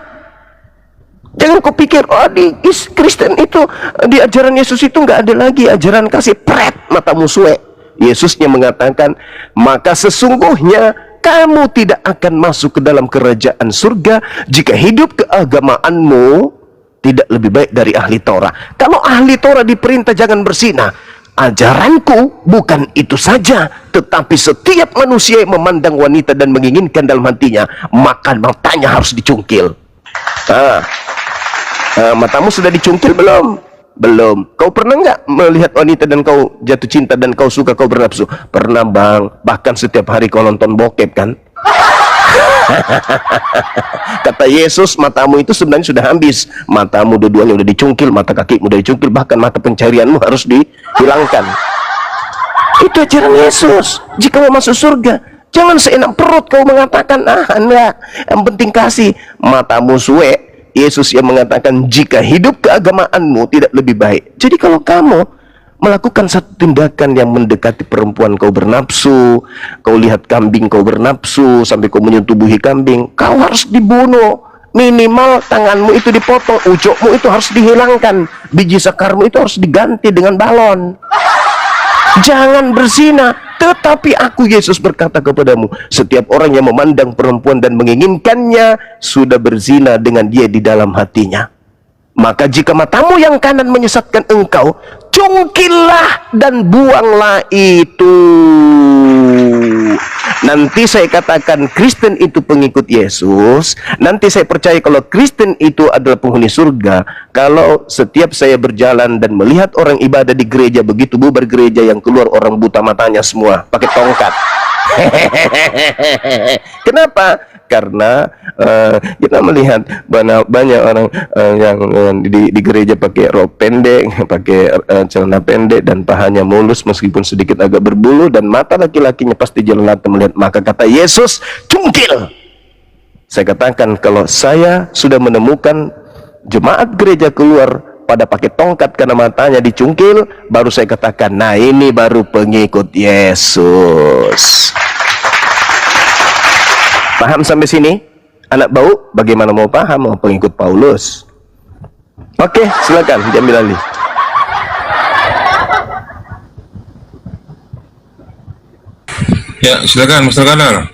Jangan kau pikir, oh di Kristen itu, di ajaran Yesus itu nggak ada lagi ajaran kasih pret mata musuh. Yesusnya mengatakan, maka sesungguhnya kamu tidak akan masuk ke dalam kerajaan surga jika hidup keagamaanmu tidak lebih baik dari ahli Taurat. Kalau ahli Taurat diperintah jangan berzina, ajaranku bukan itu saja, tetapi setiap manusia yang memandang wanita dan menginginkan dalam hatinya, maka matanya harus dicungkil. Matamu sudah dicungkil belum? Belum. Kau pernah nggak melihat wanita dan kau jatuh cinta dan kau suka, kau bernafsu? Pernah bang, bahkan setiap hari kau nonton bokep kan? Kata Yesus, matamu itu sebenarnya sudah habis. Matamu dua-duanya sudah dicungkil, mata kakimu sudah dicungkil, bahkan mata pencarianmu harus dihilangkan. Itu ajaran Yesus. Jika mau masuk surga, Jangan seenak perut kau mengatakan, enggak, yang penting kasih. Matamu suwe. Yesus yang mengatakan, jika hidup keagamaanmu tidak lebih baik. Jadi kalau kamu melakukan satu tindakan yang mendekati perempuan, kau bernafsu, kau lihat kambing, kau bernafsu, sampai kau menyetubuhi kambing, kau harus dibunuh. Minimal tanganmu itu dipotong, ucokmu itu harus dihilangkan, biji sekarmu itu harus diganti dengan balon. Jangan berzina. Tetapi aku, Yesus, berkata kepadamu, setiap orang yang memandang perempuan dan menginginkannya sudah berzina dengan dia di dalam hatinya. Maka jika matamu yang kanan menyesatkan engkau, cungkillah dan buanglah itu. Nanti saya katakan Kristen itu pengikut Yesus. Nanti saya percaya kalau Kristen itu adalah penghuni surga kalau setiap saya berjalan dan melihat orang ibadah di gereja, begitu bubar gereja, yang keluar orang buta matanya semua pakai tongkat. Kenapa? Karena kita melihat banyak orang yang di gereja pakai rok pendek, pakai celana pendek, dan pahanya mulus meskipun sedikit agak berbulu, dan mata laki-lakinya pasti jelalata melihat. Maka kata Yesus, cungkil. Saya katakan kalau saya sudah menemukan jemaat gereja keluar pada pakai tongkat karena matanya dicungkil, baru saya katakan, nah ini baru pengikut Yesus. Paham sampai sini? Anak bau, bagaimana mau paham mau pengikut Paulus? Oke, silakan diambil alih. Ya, silakan Master Ganar.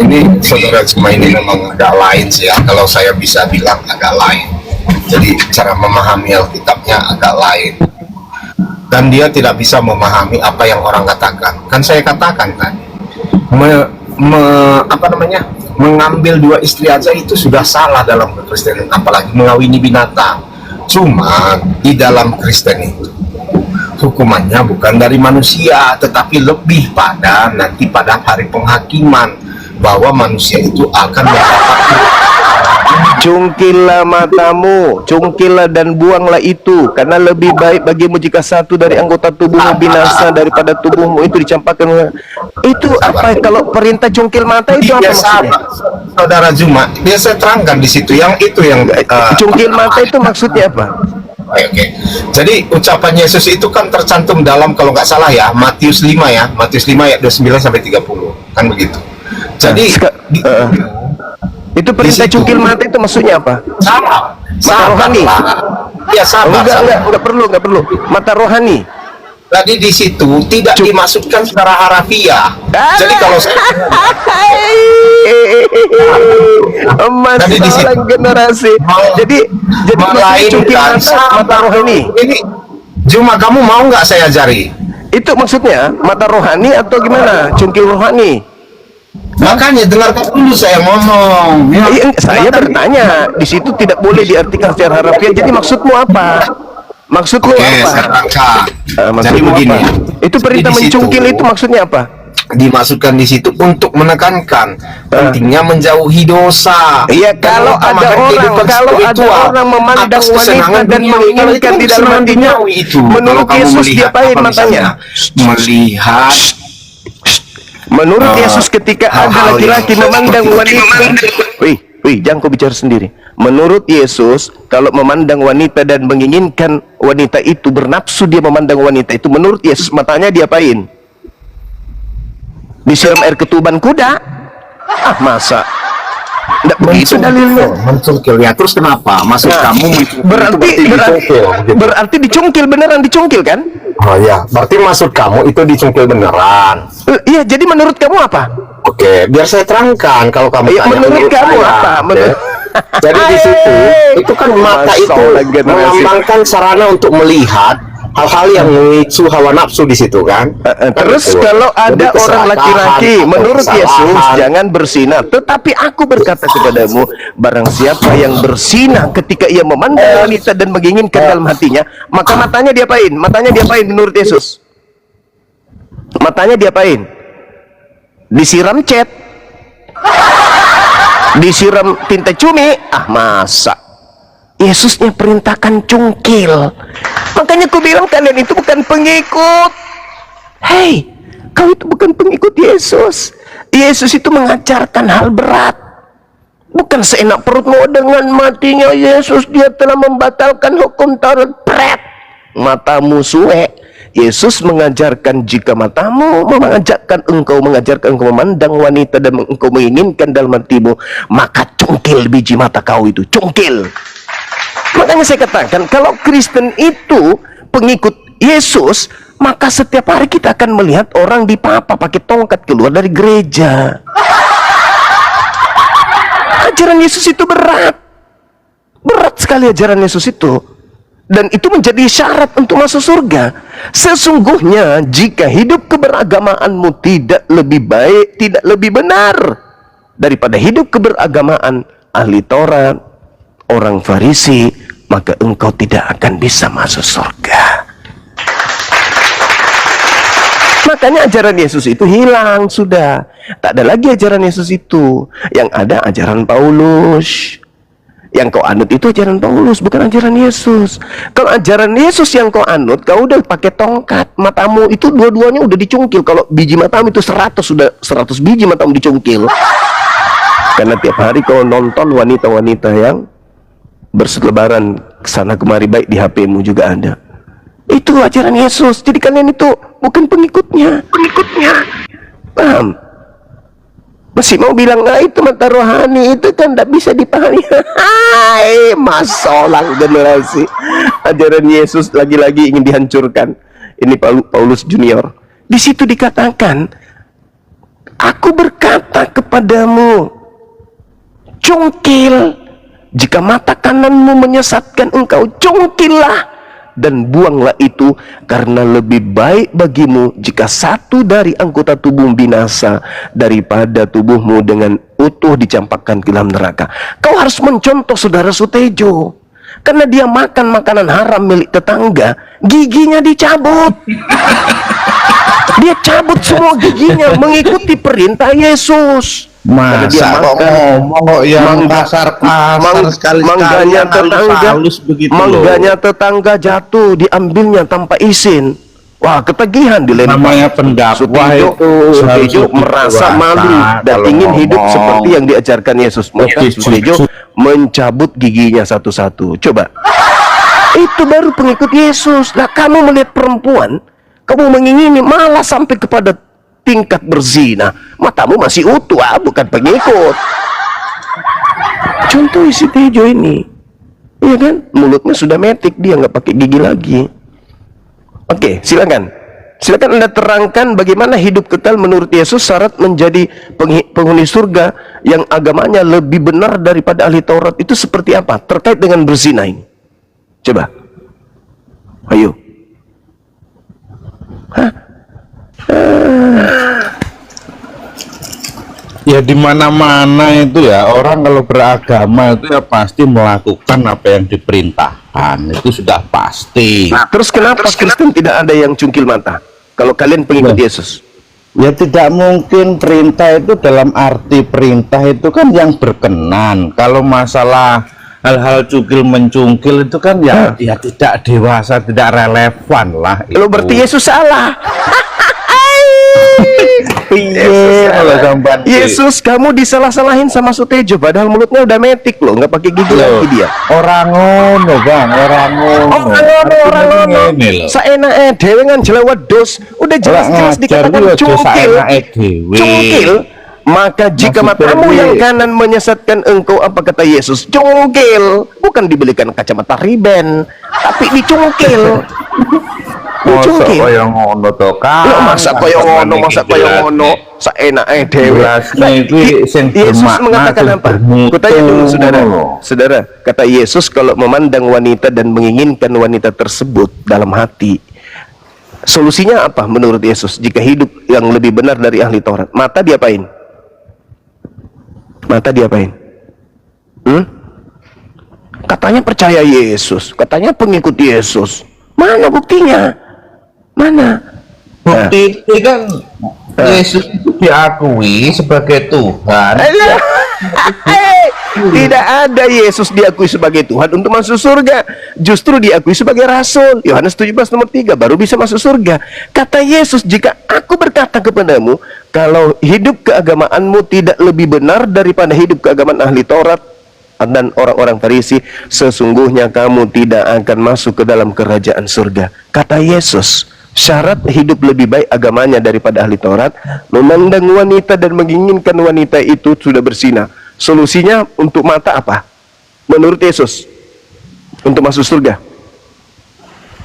Ini saudara semua ini memang agak lain sih ya, kalau saya bisa bilang agak lain. Jadi cara memahami Alkitabnya agak lain. Dan dia tidak bisa memahami apa yang orang katakan. Kan saya katakan kan, mengambil dua istri aja itu sudah salah dalam Kristen, apalagi mengawini binatang. Cuma di dalam Kristen itu hukumannya bukan dari manusia, tetapi lebih pada nanti pada hari penghakiman, bahwa manusia itu akan mendapat. Cungkillah matamu, cungkillah dan buanglah itu, karena lebih baik bagimu jika satu dari anggota tubuhmu binasa daripada tubuhmu itu dicampakkan. Itu apa? Kalau perintah cungkil mata itu apa maksudnya? Saudara Juma, biar saya terangkan di situ. Yang itu yang cungkil mata itu maksudnya apa? Oke. Jadi ucapan Yesus itu kan tercantum dalam, kalau nggak salah ya, Matius 5 ya, Matius 5 ayat 29 sampai 30, kan begitu. Jadi itu perintah cungkil mata itu maksudnya apa? Sama. Mata rohani. Ya sama. Enggak perlu. Mata rohani. Tadi di situ tidak dimaksudkan secara harafiah. Jadi kalau masalah generasi. Jadi cungkil mata rohani. Ini Juma, kamu mau nggak saya ajari? Itu maksudnya mata rohani atau gimana? Cungkil rohani. Makanya dengarkan dulu saya ngomong. Ya, saya bertanya, di situ tidak boleh diartikan secara harafiah. Jadi maksudmu apa? Maksudmu apa? Jadi begini. Itu perintah mencungkil itu maksudnya apa? Dimaksudkan di situ untuk menekankan pentingnya menjauhi dosa. Iya, kalau ada orang memandang wanita dan menginginkan di dalam hatinya, menurut Yesus diapain matanya? Melihat. Menurut Yesus ketika ada laki-laki memandang wanita, wih, jangan kau bicara sendiri. Menurut Yesus, kalau memandang wanita dan menginginkan wanita itu, bernafsu dia memandang wanita itu, menurut Yesus matanya diapain? Disiram air ketuban kuda? Masa? Nggak begitu dalilnya. Mencungkil ya, terus kenapa? Maksud kamu berarti dicungkil, beneran dicungkil kan? Oh ya, berarti maksud kamu itu dicungkil beneran. Iya, jadi menurut kamu apa? Oke, biar saya terangkan kalau kamu tanya. Menurut kamu saya, apa? Jadi di situ itu kan mata itu melambangkan sarana untuk melihat hal-hal yang memicu hawa nafsu di situ kan. Terus kalau ada orang laki-laki, menurut Yesus jangan berzina. Tetapi aku berkata kepadamu, barang siapa yang berzina ketika ia memandang wanita dan menginginkan dalam hatinya, maka matanya diapain? Matanya diapain menurut Yesus? Matanya diapain? Disiram cat, disiram tinta cumi. Masa Yesusnya perintahkan cungkil. Makanya aku bilang kalian itu bukan pengikut. Hei, kau itu bukan pengikut Yesus. Yesus itu mengajarkan hal berat. Bukan seenak perutmu, dengan matinya Yesus dia telah membatalkan hukum Taurat. Pret, matamu suwe. Yesus mengajarkan jika matamu mengajarkan engkau memandang wanita dan engkau menginginkan dalam hatimu, maka cungkil biji mata kau itu, cungkil. Makanya saya katakan, kalau Kristen itu pengikut Yesus, maka setiap hari kita akan melihat orang dipapa pakai tongkat keluar dari gereja. Ajaran Yesus itu berat sekali ajaran Yesus itu. Dan itu menjadi syarat untuk masuk surga. Sesungguhnya jika hidup keberagamaanmu tidak lebih baik, tidak lebih benar daripada hidup keberagamaan ahli Taurat, orang Farisi, maka engkau tidak akan bisa masuk surga. Makanya ajaran Yesus itu hilang sudah. Tak ada lagi ajaran Yesus itu. Yang ada ajaran Paulus. Yang kau anut itu ajaran Paulus, bukan ajaran Yesus. Kalau ajaran Yesus yang kau anut, kau udah pakai tongkat, matamu itu dua-duanya udah dicungkil. Kalau biji matamu itu 100, sudah 100 biji matamu dicungkil. Karena tiap hari kau nonton wanita-wanita yang berselebaran kesana kemari, baik di HP-mu juga ada. Itu ajaran Yesus. Jadi kalian itu bukan pengikutnya. Paham? Masih mau bilang, nah itu mata rohani, itu kan tidak bisa dipahami. Hai, masolang generasi. Ajaran Yesus lagi-lagi ingin dihancurkan. Ini Paulus Junior. Di situ dikatakan, aku berkata kepadamu, cungkil. Jika mata kananmu menyesatkan engkau, cungkillah dan buanglah itu, karena lebih baik bagimu jika satu dari anggota tubuhmu binasa daripada tubuhmu dengan utuh dicampakkan ke dalam neraka. Kau harus mencontoh saudara Sutejo, karena dia makan makanan haram milik tetangga, giginya dicabut. Dia cabut semua giginya mengikuti perintah Yesus. Masa kok ngomong kok yang kasar-kasar sekali-sekali, mangganya tetangga jatuh, diambilnya tanpa izin. Wah, ketagihan dilempar. Namanya pendakwah itu Sutejo merasa malu dan ingin hidup seperti yang diajarkan Yesus. Maka Sutejo mencabut giginya satu-satu. Coba, itu baru pengikut Yesus. Lah kamu melihat perempuan, kamu mengingini, malah sampai kepada tingkat berzina, matamu masih utuh, bukan pengikut. Contoh isi Tejo ini, iya kan? Mulutnya sudah metik, dia nggak pakai gigi lagi. Oke, silakan Anda terangkan bagaimana hidup kekal menurut Yesus syarat menjadi penghuni surga yang agamanya lebih benar daripada ahli Taurat itu seperti apa terkait dengan berzina ini? Coba, ayo. Ya di mana-mana itu ya, orang kalau beragama itu ya pasti melakukan apa yang diperintahkan, itu sudah pasti. Nah, terus kenapa Kristen tidak ada yang cungkil mata kalau kalian pengikut Yesus? Ya tidak mungkin, perintah itu dalam arti perintah itu kan yang berkenan. Kalau masalah hal-hal cungkil mencungkil itu kan ya tidak dewasa, tidak relevan lah itu. Lo berarti Yesus salah. Yesus kamu disalah-salahin sama Sutejo, padahal mulutnya udah metik loh, nggak pakai gigi lagi dia. Orang ngono bang, orang ngono. Saenake dhewe kan jelewet dos, udah jelas-jelas dikatakan cungkil. Maka jika matamu yang kanan menyesatkan engkau, apa kata Yesus? Cungkil. Bukan dibelikan kacamata riben, tapi dicungkil. Masa kaya ngono to kan? Masa kaya ngono, saenake dhewe. Yesus mengatakan apa? Kutanya dulu saudara, kata Yesus, kalau memandang wanita dan menginginkan wanita tersebut dalam hati, solusinya apa menurut Yesus? Jika hidup yang lebih benar dari ahli Taurat, mata diapain? Katanya percaya Yesus, katanya pengikut Yesus. Mana buktinya? Mana? Bukti ini kan Yesus itu diakui sebagai Tuhan. Tidak ada Yesus diakui sebagai Tuhan untuk masuk surga. Justru diakui sebagai Rasul. Yohanes 17 nomor 3 baru bisa masuk surga. Kata Yesus, jika aku berkata kepadamu, kalau hidup keagamaanmu tidak lebih benar daripada hidup keagamaan ahli Taurat dan orang-orang Farisi, sesungguhnya kamu tidak akan masuk ke dalam kerajaan surga. Kata Yesus, syarat hidup lebih baik agamanya daripada ahli Taurat, memandang wanita dan menginginkan wanita itu sudah berzina. Solusinya untuk mata apa? Menurut Yesus, untuk masuk surga.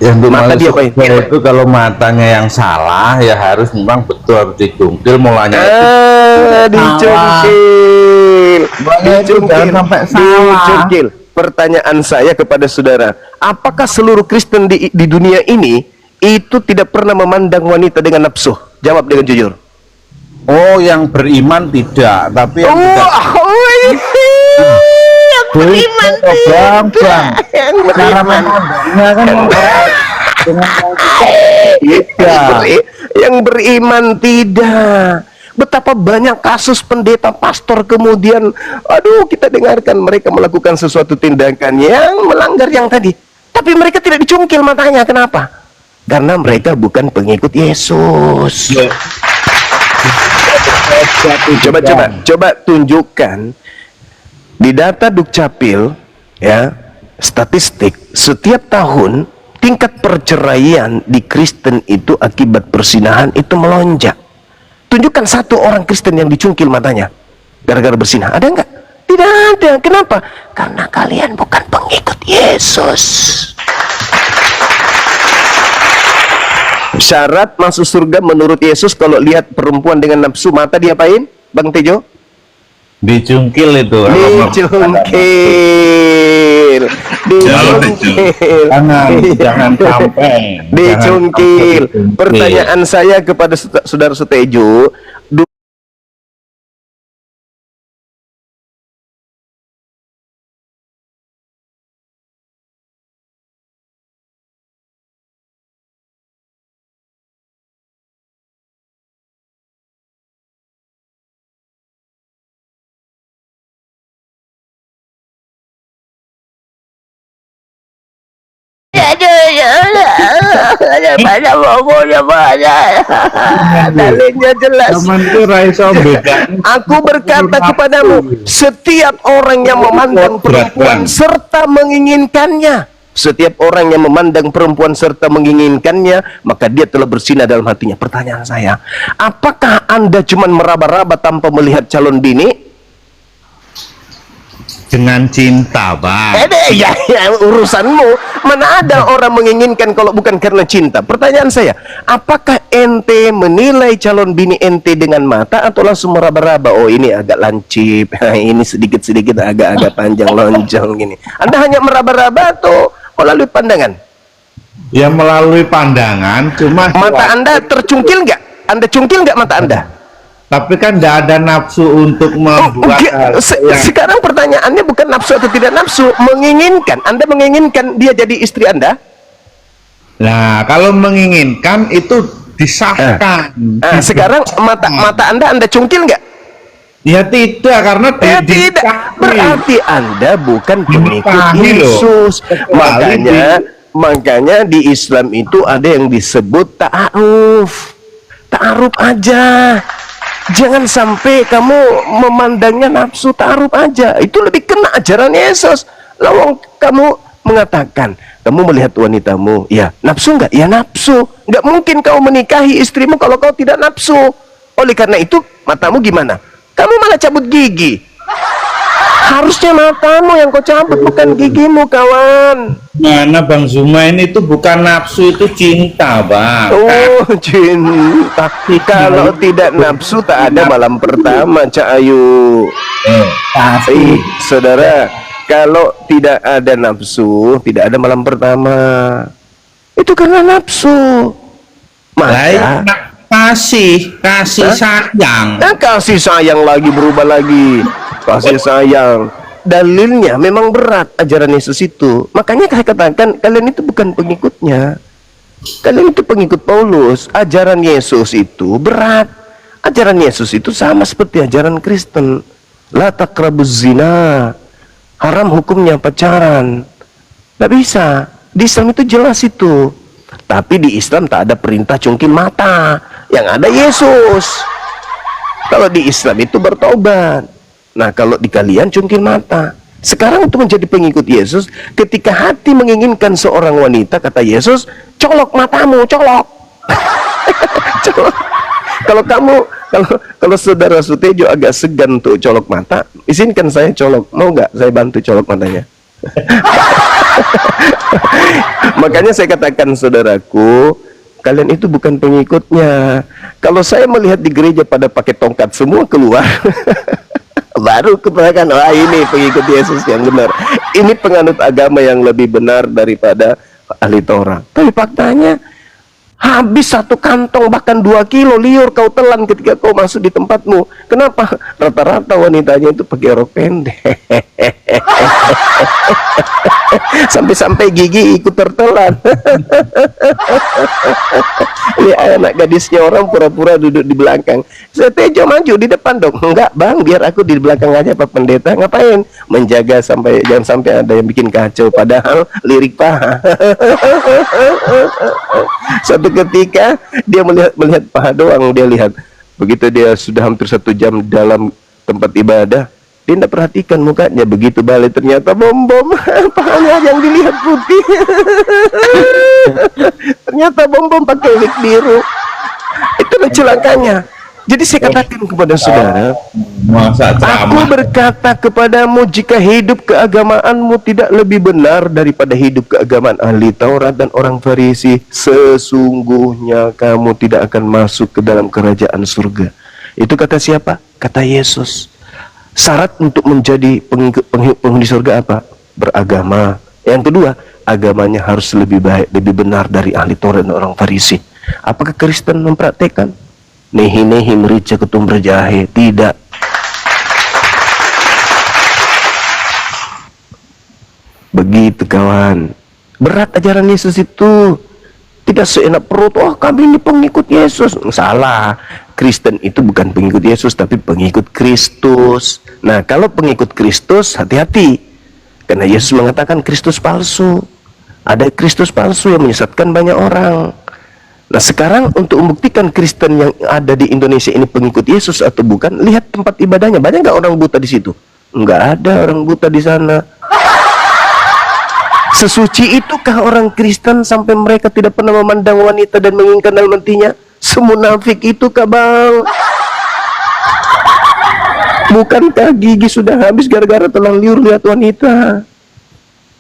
Yang Mata dia apa itu kalau matanya yang salah ya harus memang betul harus dicungkil mulanya. Dicungkil. Dicungkil. Pertanyaan saya kepada saudara, apakah seluruh Kristen di dunia ini itu tidak pernah memandang wanita dengan nafsu? Jawab dengan jujur. Oh, yang beriman tidak, tapi yang tidak. Yang beriman tidak. Yang beriman yang beriman tidak. Betapa banyak kasus pendeta pastor kemudian, aduh, kita dengarkan mereka melakukan sesuatu tindakan yang melanggar yang tadi, tapi mereka tidak dicungkil matanya. Kenapa? Karena mereka bukan pengikut Yesus. Coba tunjukkan di data Dukcapil, ya, statistik setiap tahun tingkat perceraian di Kristen itu akibat persinahan itu melonjak. Tunjukkan satu orang Kristen yang dicungkil matanya gara-gara bersinah. Ada nggak? Tidak ada. Kenapa? Karena kalian bukan pengikut Yesus. Syarat masuk surga menurut Yesus, kalau lihat perempuan dengan nafsu, mata diapain, Bang Tejo? Dicungkil itu. Dicungkil. Jangan sampai. Dicungkil. Pertanyaan saya kepada saudara Sutejo, jelas. Aku berkata kepadamu, setiap orang yang memandang perempuan serta menginginkannya, setiap orang yang memandang perempuan serta menginginkannya, maka dia telah berzina dalam hatinya. Pertanyaan saya, apakah Anda cuma meraba-raba tanpa melihat calon bini? Dengan cinta, Bang. Ya, urusanmu. Mana ada orang menginginkan kalau bukan karena cinta? Pertanyaan saya, apakah ente menilai calon bini ente dengan mata atau langsung meraba-raba? Oh, ini agak lancip, ini sedikit-sedikit agak-agak panjang lonjong gini. Anda hanya meraba-raba atau melalui pandangan? Ya melalui pandangan, cuma mata Anda tercungkil nggak? Anda cungkil nggak mata Anda? Tapi kan tidak ada nafsu untuk membuat sekarang pertanyaannya bukan nafsu atau tidak nafsu, menginginkan. Anda menginginkan dia jadi istri Anda? Nah, kalau menginginkan itu disahkan. Sekarang mata Anda cungkil nggak? Ya tidak, karena tidak. Berarti Anda bukan pengikut Yesus. Makanya di Islam itu ada yang disebut ta'aruf. Ta'aruf aja. Jangan sampai kamu memandangnya nafsu, ta'aruf aja. Itu lebih kena ajaran Yesus. Lawang kamu mengatakan, kamu melihat wanitamu, ya nafsu nggak? Ya nafsu. Nggak mungkin kau menikahi istrimu kalau kau tidak nafsu. Oleh karena itu, matamu gimana? Kamu malah cabut gigi. Harusnya matamu yang kau cabut, bukan gigimu, kawan. Mana Bang Zuma, ini tuh bukan nafsu, itu cinta, Bang. Oh, cinta. Kalau tidak nafsu tak ada malam pertama, Cak Ayu. Saudara, kalau tidak ada nafsu, tidak ada malam pertama. Itu karena nafsu. Maka kasih sayang. Kasih sayang lagi berubah lagi. Kasih sayang. Dalilnya memang berat ajaran Yesus itu. Makanya saya katakan kalian itu bukan pengikutnya. Kalian itu pengikut Paulus. Ajaran Yesus itu berat. Ajaran Yesus itu sama seperti ajaran Kristen. La taqrabuz zina. haram hukumnya pacaran. Nggak bisa. Di Islam itu jelas itu. Tapi di Islam tak ada perintah cungkil mata. Yang ada Yesus. Kalau di Islam itu bertobat. Nah, kalau di kalian cungkil mata. Sekarang untuk menjadi pengikut Yesus, ketika hati menginginkan seorang wanita, kata Yesus, colok matamu, colok. Colok. Kalau kamu, kalau saudara Sutejo agak segan untuk colok mata, izinkan saya colok. Mau nggak saya bantu colok matanya? Makanya saya katakan, saudaraku, kalian itu bukan pengikutnya. Kalau saya melihat di gereja pada pakai tongkat semua keluar, baru kebanyakan, wah ini pengikut Yesus yang benar. Ini penganut agama yang lebih benar daripada ahli Taurat. Tapi faktanya, habis 1 kantong bahkan 2 kilo liur kau telan ketika kau masuk di tempatmu. Kenapa? Rata-rata wanitanya itu pakai rok pendek. Sampai-sampai gigi ikut tertelan. Lihat anak gadisnya orang pura-pura duduk di belakang. Saya Tejo maju di depan dong. Enggak bang, biar aku di belakang aja Pak Pendeta. Ngapain? Menjaga sampai jangan sampai ada yang bikin kacau. Padahal lirik paha. Suatu ketika dia melihat paha doang, dia lihat. Begitu dia sudah hampir 1 jam dalam tempat ibadah, dia tidak perhatikan mukanya. Begitu balik ternyata bom-bom. Pahanya yang dilihat putih. Ternyata bom-bom pakai wig biru. Itulah celakanya. Jadi saya katakan kepada saudara, Masa aku ceramah berkata kepadamu, jika hidup keagamaanmu tidak lebih benar daripada hidup keagamaan ahli Taurat dan orang Farisi, sesungguhnya kamu tidak akan masuk ke dalam kerajaan surga. Itu kata siapa? Kata Yesus. Syarat untuk menjadi penghuni surga apa? Beragama. Yang kedua, agamanya harus lebih baik, lebih benar dari ahli Taurat dan orang Farisi. Apakah Kristen mempraktekkan? Nehi-nehi merica ketum berjahe. Tidak. Begitu kawan. Berat ajaran Yesus itu. Tidak seenak perut, oh kami ini pengikut Yesus. Salah. Kristen itu bukan pengikut Yesus, tapi pengikut Kristus. Nah, kalau pengikut Kristus, hati-hati. Karena Yesus mengatakan Kristus palsu. Ada Kristus palsu yang menyesatkan banyak orang. Nah, sekarang untuk membuktikan Kristen yang ada di Indonesia ini pengikut Yesus atau bukan, lihat tempat ibadahnya. Banyak nggak orang buta di situ? Nggak ada orang buta di sana. Sesuci itukah orang Kristen sampai mereka tidak pernah memandang wanita dan menginginkan dalam hatinya? Semunafik itukah bang? Bukankah gigi sudah habis gara-gara telah liur lihat wanita?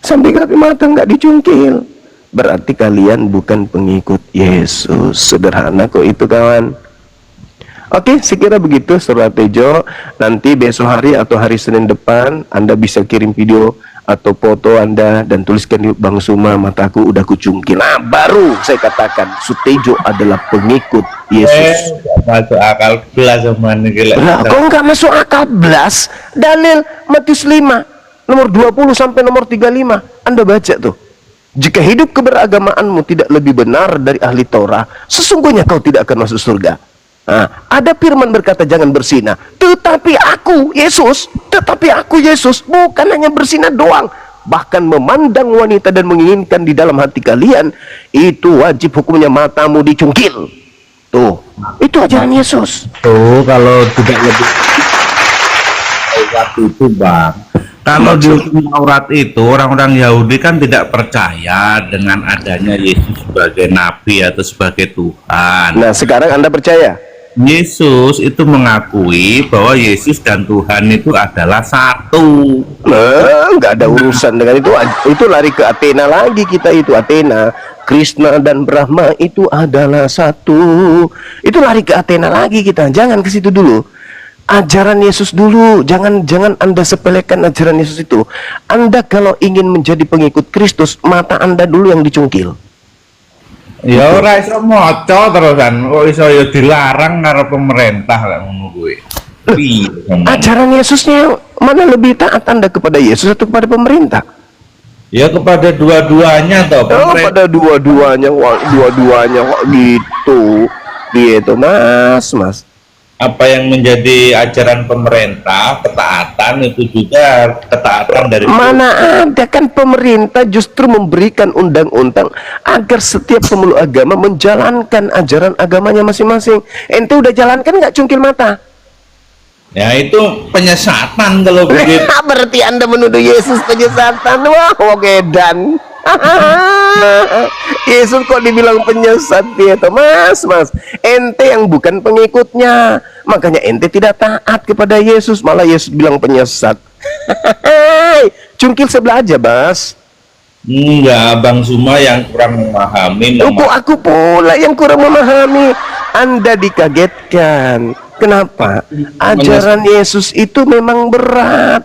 Sampai kaki mata nggak dicungkil. Berarti kalian bukan pengikut Yesus. Sederhana kok itu kawan. Oke, sekira begitu Saudara Tejo. Nanti besok hari atau hari Senin depan Anda bisa kirim video atau foto Anda dan tuliskan di Bang Suma, mataku udah kucungkil. Nah, baru saya katakan Sutejo adalah pengikut Yesus. masuk akal belas sama gila. Nah, kok nggak masuk akal belas? Dalil Matius 5 nomor 20 sampai nomor 35 Anda baca tuh. Jika hidup keberagamaanmu tidak lebih benar dari ahli Taurat, sesungguhnya kau tidak akan masuk surga. Nah, ada firman berkata jangan berzina. Tetapi aku Yesus bukan hanya berzina doang, bahkan memandang wanita dan menginginkan di dalam hati kalian, itu wajib hukumnya matamu dicungkil. Tuh, itu ajaran Yesus. Tuh kalau tidak lebih waktu itu bang, kalau di hukum Taurat itu orang-orang Yahudi kan tidak percaya dengan adanya Yesus sebagai nabi atau sebagai Tuhan. Nah, sekarang Anda percaya? Yesus itu mengakui bahwa Yesus dan Tuhan itu adalah satu. Nah, nggak ada urusan dengan itu. Itu lari ke Athena lagi kita itu. Athena, Krishna dan Brahma itu adalah satu. Itu lari ke Athena lagi kita. Jangan ke situ dulu. Ajaran Yesus dulu. Jangan Anda sepelekan ajaran Yesus itu. Anda kalau ingin menjadi pengikut Kristus, mata Anda dulu yang dicungkil. Ya ora iso maca terusan, kok iso ya dilarang karo pemerintah lek ngono kuwi. Piye? Ajaran Yesusnya mana lebih taat Anda kepada Yesus atau kepada pemerintah? Ya kepada dua-duanya toh. Oh, pada dua-duanya, wah, dua-duanya kok gitu. Gitu, Mas. apa yang menjadi ajaran pemerintah, ketaatan itu juga ketaatan dari Mana ada, kan pemerintah justru memberikan undang-undang agar setiap pemeluk agama menjalankan ajaran agamanya masing-masing. Ente udah jalankan nggak cungkil mata? ya itu penyesatan kalau begitu. Berarti Anda menuduh Yesus penyesatan. Wah, ogedan. Yesus kok dibilang penyesat dia tuh, mas ente yang bukan pengikutnya, makanya ente tidak taat kepada Yesus, malah Yesus bilang penyesat. Cungkil sebelah aja, Bas. Enggak, Bang Suma yang kurang memahami. Kok aku pula yang kurang memahami? Anda dikagetkan. Kenapa? Ajaran Yesus itu memang berat.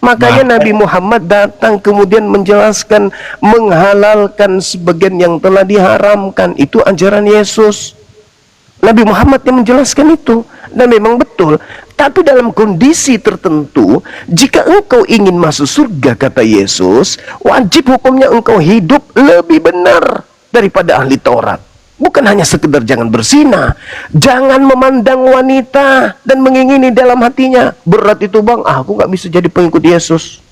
Makanya Nabi Muhammad datang kemudian menjelaskan, menghalalkan sebagian yang telah diharamkan. Itu ajaran Yesus. Nabi Muhammad yang menjelaskan itu, dan memang betul. Tapi dalam kondisi tertentu, jika engkau ingin masuk surga, kata Yesus, wajib hukumnya engkau hidup lebih benar daripada ahli Taurat. Bukan hanya sekedar jangan berzina, jangan memandang wanita dan mengingini dalam hatinya. Berat itu, Bang. Aku nggak bisa jadi pengikut Yesus.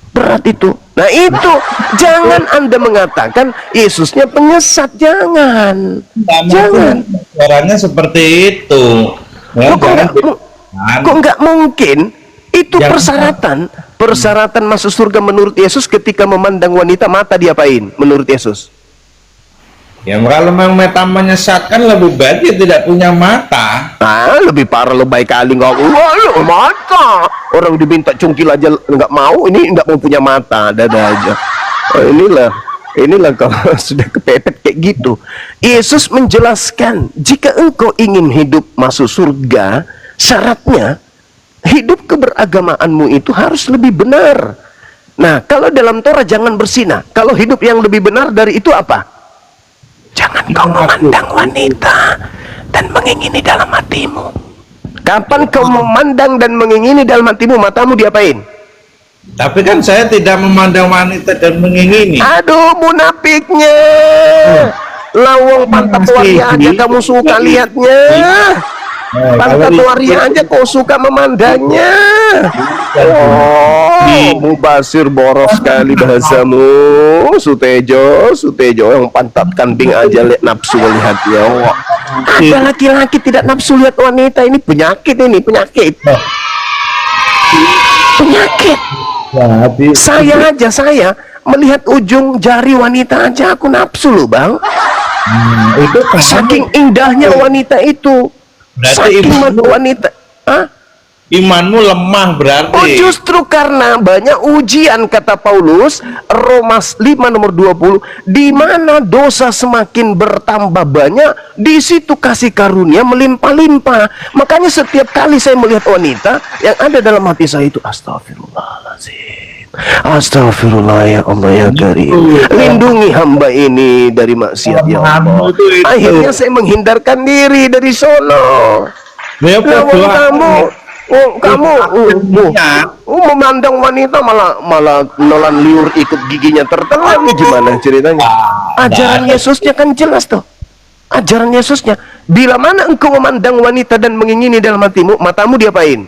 Berat itu. Nah itu, jangan Anda mengatakan Yesusnya penyesat. Jangan. Jangan. Caranya seperti itu. Ya, Kok nggak mungkin? Itu persyaratan masuk surga menurut Yesus. Ketika memandang wanita, mata diapain menurut Yesus? Ya kalau memang meta menyesatkan, lebih baik dia tidak punya mata. Lebih parah, lebay kali nggak. Wah, mata. Orang diminta cungkil aja nggak mau, ini nggak mau punya mata, dada aja. Inilah kalau sudah kepepet kayak gitu. Yesus menjelaskan, jika engkau ingin hidup masuk surga, syaratnya hidup keberagamaanmu itu harus lebih benar. Nah, kalau dalam Torah jangan berzina. Kalau hidup yang lebih benar dari itu apa? Jangan kau memandang wanita dan mengingini dalam hatimu. Kapan kau memandang dan mengingini dalam hatimu, matamu diapain? Tapi kan saya tidak memandang wanita dan mengingini. Aduh, munafiknya. Lawang pantat waria aja kamu suka lihatnya. Pantat waria aja kau suka memandangnya. Oh, mubasir boros sekali bahasamu. Sutejo yang pantat kambing aja lihat nafsu melihatnya. Wah. Ada laki-laki tidak nafsu lihat wanita, ini penyakit ini, penyakit. Penyakit. Saya melihat ujung jari wanita aja aku nafsu loh, Bang. Itu saking indahnya wanita itu. Saking wanita. Imanmu lemah berarti. Oh, justru karena banyak ujian, kata Paulus, Roma 5 nomor 20, di mana dosa semakin bertambah banyak, di situ kasih karunia melimpah-limpah. Makanya setiap kali saya melihat wanita, yang ada dalam hati saya itu astagfirullahaladzim. Astagfirullah ya Allah ya Karim. Lindungi hamba ini dari maksiat ya Allah. Akhirnya saya menghindarkan diri dari sono. Kamu memandang wanita malah nolan liur ikut giginya tertelan. Gimana ceritanya? Ajaran Yesusnya kan jelas tuh. Ajaran Yesusnya, bila mana engkau memandang wanita dan mengingini dalam hatimu, matamu diapain?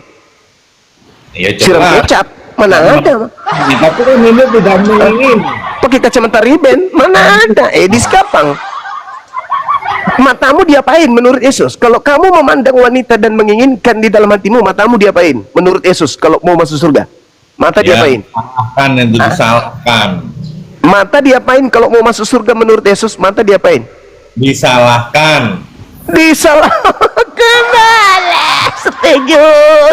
Ya, siram kecap. Mana ada? Tapi kan ini tidak mengingini. Pakai kacamata riben, mana ada? Di Skapang. Matamu diapain menurut Yesus? Kalau kamu memandang wanita dan menginginkan di dalam hatimu, matamu diapain menurut Yesus? Kalau mau masuk surga, mata diapain? Disalahkan, itu disalahkan. Mata diapain kalau mau masuk surga menurut Yesus? Mata diapain? Disalahkan.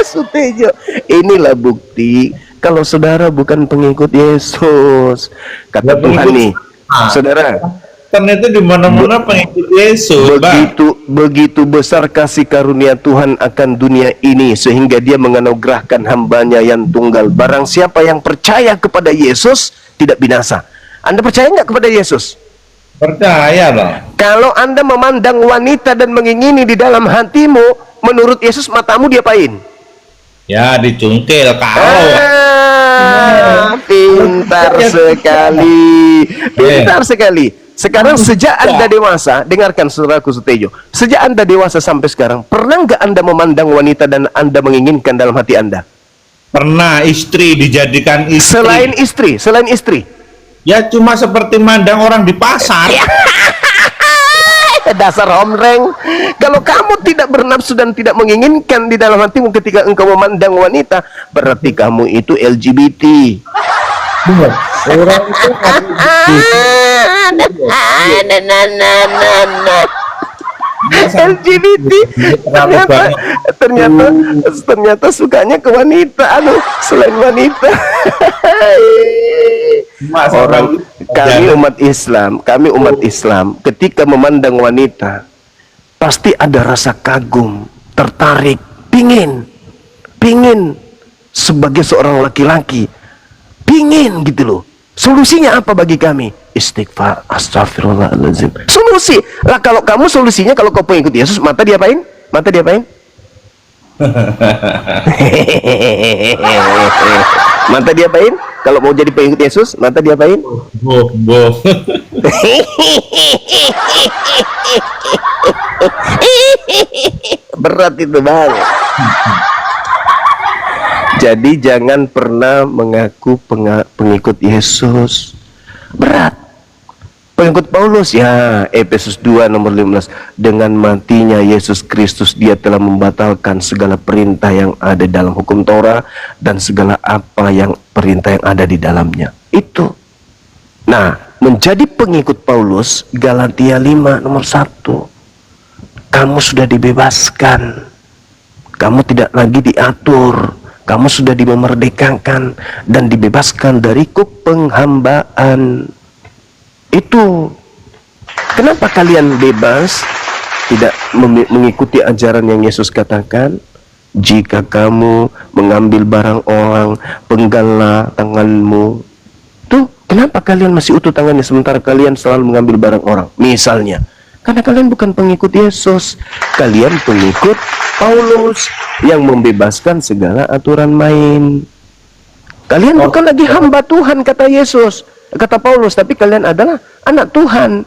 Setuju. Inilah bukti kalau saudara bukan pengikut Yesus. Kata Tuhan nih, saudara, ternyata di mana-mana pengikut Yesus. Begitu besar kasih karunia Tuhan akan dunia ini, sehingga Dia menganugerahkan hambanya yang tunggal. Barang siapa yang percaya kepada Yesus tidak binasa. Anda percaya nggak kepada Yesus? Percaya, Bang. Kalau Anda memandang wanita dan mengingini di dalam hatimu, menurut Yesus matamu diapain? Ya, dicungkil. Kalau pintar sekali. Sekarang sejak Anda dewasa, dengarkan saudaraku Sutejo, sejak Anda dewasa sampai sekarang, pernah nggak Anda memandang wanita dan Anda menginginkan dalam hati Anda? Pernah istri dijadikan istri. Selain istri. Ya cuma seperti mandang orang di pasar. Dasar homreng. Kalau kamu tidak bernafsu dan tidak menginginkan di dalam hatimu ketika engkau memandang wanita, berarti kamu itu LGBT. Orang itu LGBT ternyata sukanya ke wanita, selain wanita. Kami umat Islam ketika memandang wanita pasti ada rasa kagum, tertarik, pingin sebagai seorang laki-laki, pingin gitu loh. Solusinya apa bagi kami? Istighfar, astagfirullahaladzim. Solusi lah, kalau kamu solusinya, kalau kau pengikut Yesus, mata diapain? Mata diapain? Kalau mau jadi pengikut Yesus, mata diapain? Berat itu, Bang. Jadi jangan pernah mengaku pengikut Yesus. Berat. Pengikut Paulus, ya, Efesus 2 nomor 15, dengan matinya Yesus Kristus dia telah membatalkan segala perintah yang ada dalam hukum Torah dan segala apa yang perintah yang ada di dalamnya. Itu. Nah, menjadi pengikut Paulus, Galatia 5 nomor 1, kamu sudah dibebaskan, kamu tidak lagi diatur, kamu sudah dimerdekakan dan dibebaskan dari penghambaan. Itu kenapa kalian bebas, tidak mengikuti ajaran yang Yesus katakan, jika kamu mengambil barang orang, penggallah tanganmu. Tuh, kenapa kalian masih utuh tangannya sementara kalian selalu mengambil barang orang? Misalnya, karena kalian bukan pengikut Yesus, kalian pengikut Paulus yang membebaskan segala aturan main. Kalian bukan lagi hamba Tuhan, kata Yesus, kata Paulus, tapi kalian adalah anak Tuhan,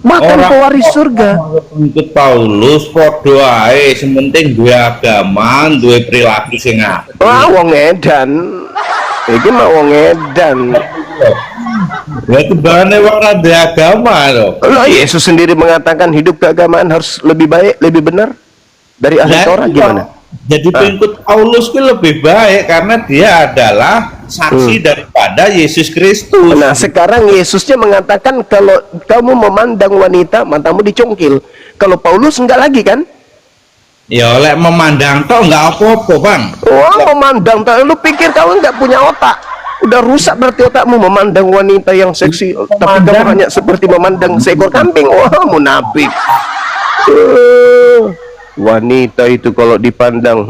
bahkan pewaris surga. Pengikut Paulus podo ae, sementing dua agama, dua perilaku sing apik. Wah, wong edan. Iki mah wong edan. Ya kebane wong ora duwe agama loh. Lah Yesus sendiri mengatakan hidup keagamaan harus lebih baik, lebih benar dari ahli Torah. Gimana? Jadi pengikut Paulus itu lebih baik karena dia adalah saksi daripada Yesus Kristus. Nah, sekarang Yesusnya mengatakan kalau kamu memandang wanita, matamu dicongkil. Kalau Paulus enggak lagi kan? Ya oleh memandang toh enggak apa-apa, Bang. Wah, memandang toh, lu pikir kamu enggak punya otak? Udah rusak berarti otakmu memandang wanita yang seksi, tapi kamu hanya seperti memandang seekor kambing. Wah, munafik. Wanita itu kalau dipandang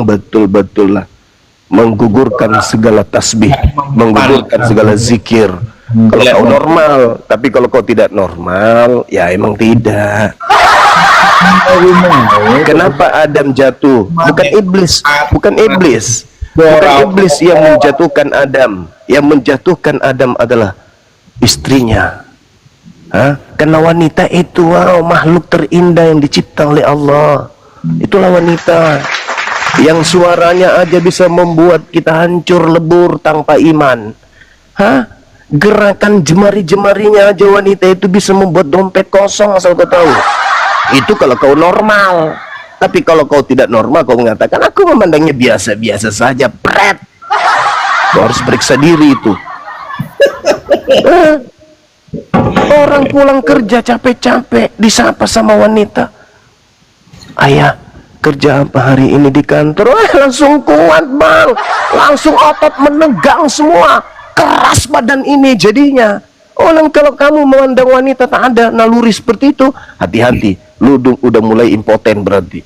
betul-betul lah menggugurkan segala tasbih, menggugurkan segala zikir. Kalau kau normal, tapi kalau kau tidak normal, ya emang tidak. Kenapa Adam jatuh? Bukan iblis, bukan iblis, bukan iblis yang menjatuhkan Adam. Yang menjatuhkan Adam adalah istrinya. Karena wanita itu makhluk terindah yang dicipta oleh Allah. Itulah wanita yang suaranya aja bisa membuat kita hancur lebur tanpa iman. Gerakan jemari-jemarinya aja wanita itu bisa membuat dompet kosong, asal kau tahu. Itu kalau kau normal. Tapi kalau kau tidak normal, kau mengatakan aku memandangnya biasa-biasa saja, pret. Kau harus periksa diri itu. Orang pulang kerja capek-capek disapa sama wanita, ayah kerja apa hari ini di kantor? Langsung kuat, Bang, langsung otot menegang semua, keras badan ini jadinya. Kalau kamu memandang wanita tak ada naluri seperti itu, hati-hati, lu udah mulai impoten berarti.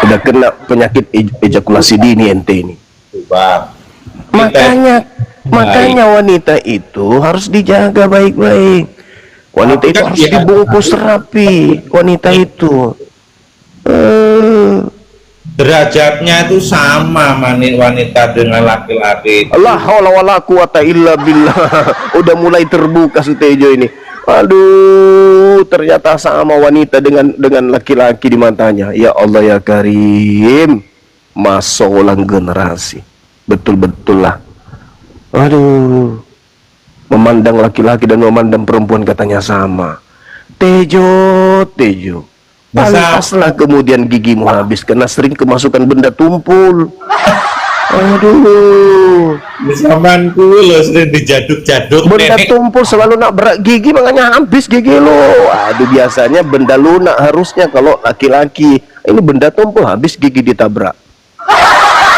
Udah kena penyakit ejakulasi dini ente ini. Makanya wanita itu harus dijaga baik-baik. Wanita itu harus dibungkus rapi. Wanita itu derajatnya itu sama wanita dengan laki-laki. Allah haula wala quwata illa billah. Udah mulai terbuka Sutejo ini. Aduh, ternyata sama wanita dengan laki-laki di matanya. Ya Allah ya Karim. Masolang generasi. Betul-betul lah. Aduh. Memandang laki-laki dan memandang perempuan katanya sama. Tejo. Pantaslah kemudian gigimu habis karena sering kemasukan benda tumpul. Aduh. Zamanku lo sering dijaduk-jaduk. Benda tumpul selalu nak berat gigi makanya habis gigi lo. Aduh, biasanya benda lunak harusnya kalau laki-laki. Ini benda tumpul habis gigi ditabrak.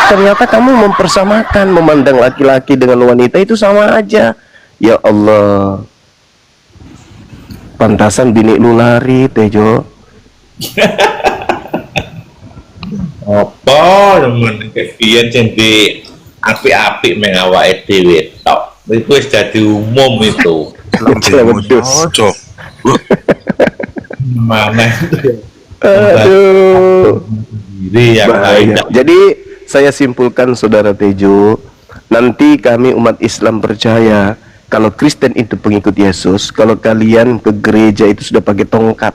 Ternyata kamu mempersamakan, memandang laki-laki dengan wanita itu sama aja. Ya Allah. Pantasan bini lu lari, Tejo. Apa temen kepian sing di api-api mengawake dhewe tok. Itu wis dadi umum itu. Cocok. Mana Aduh. diri yang lain. Bahaya. Jadi saya simpulkan saudara Tejo, nanti kami umat Islam percaya kalau Kristen itu pengikut Yesus, kalau kalian ke gereja itu sudah pakai tongkat,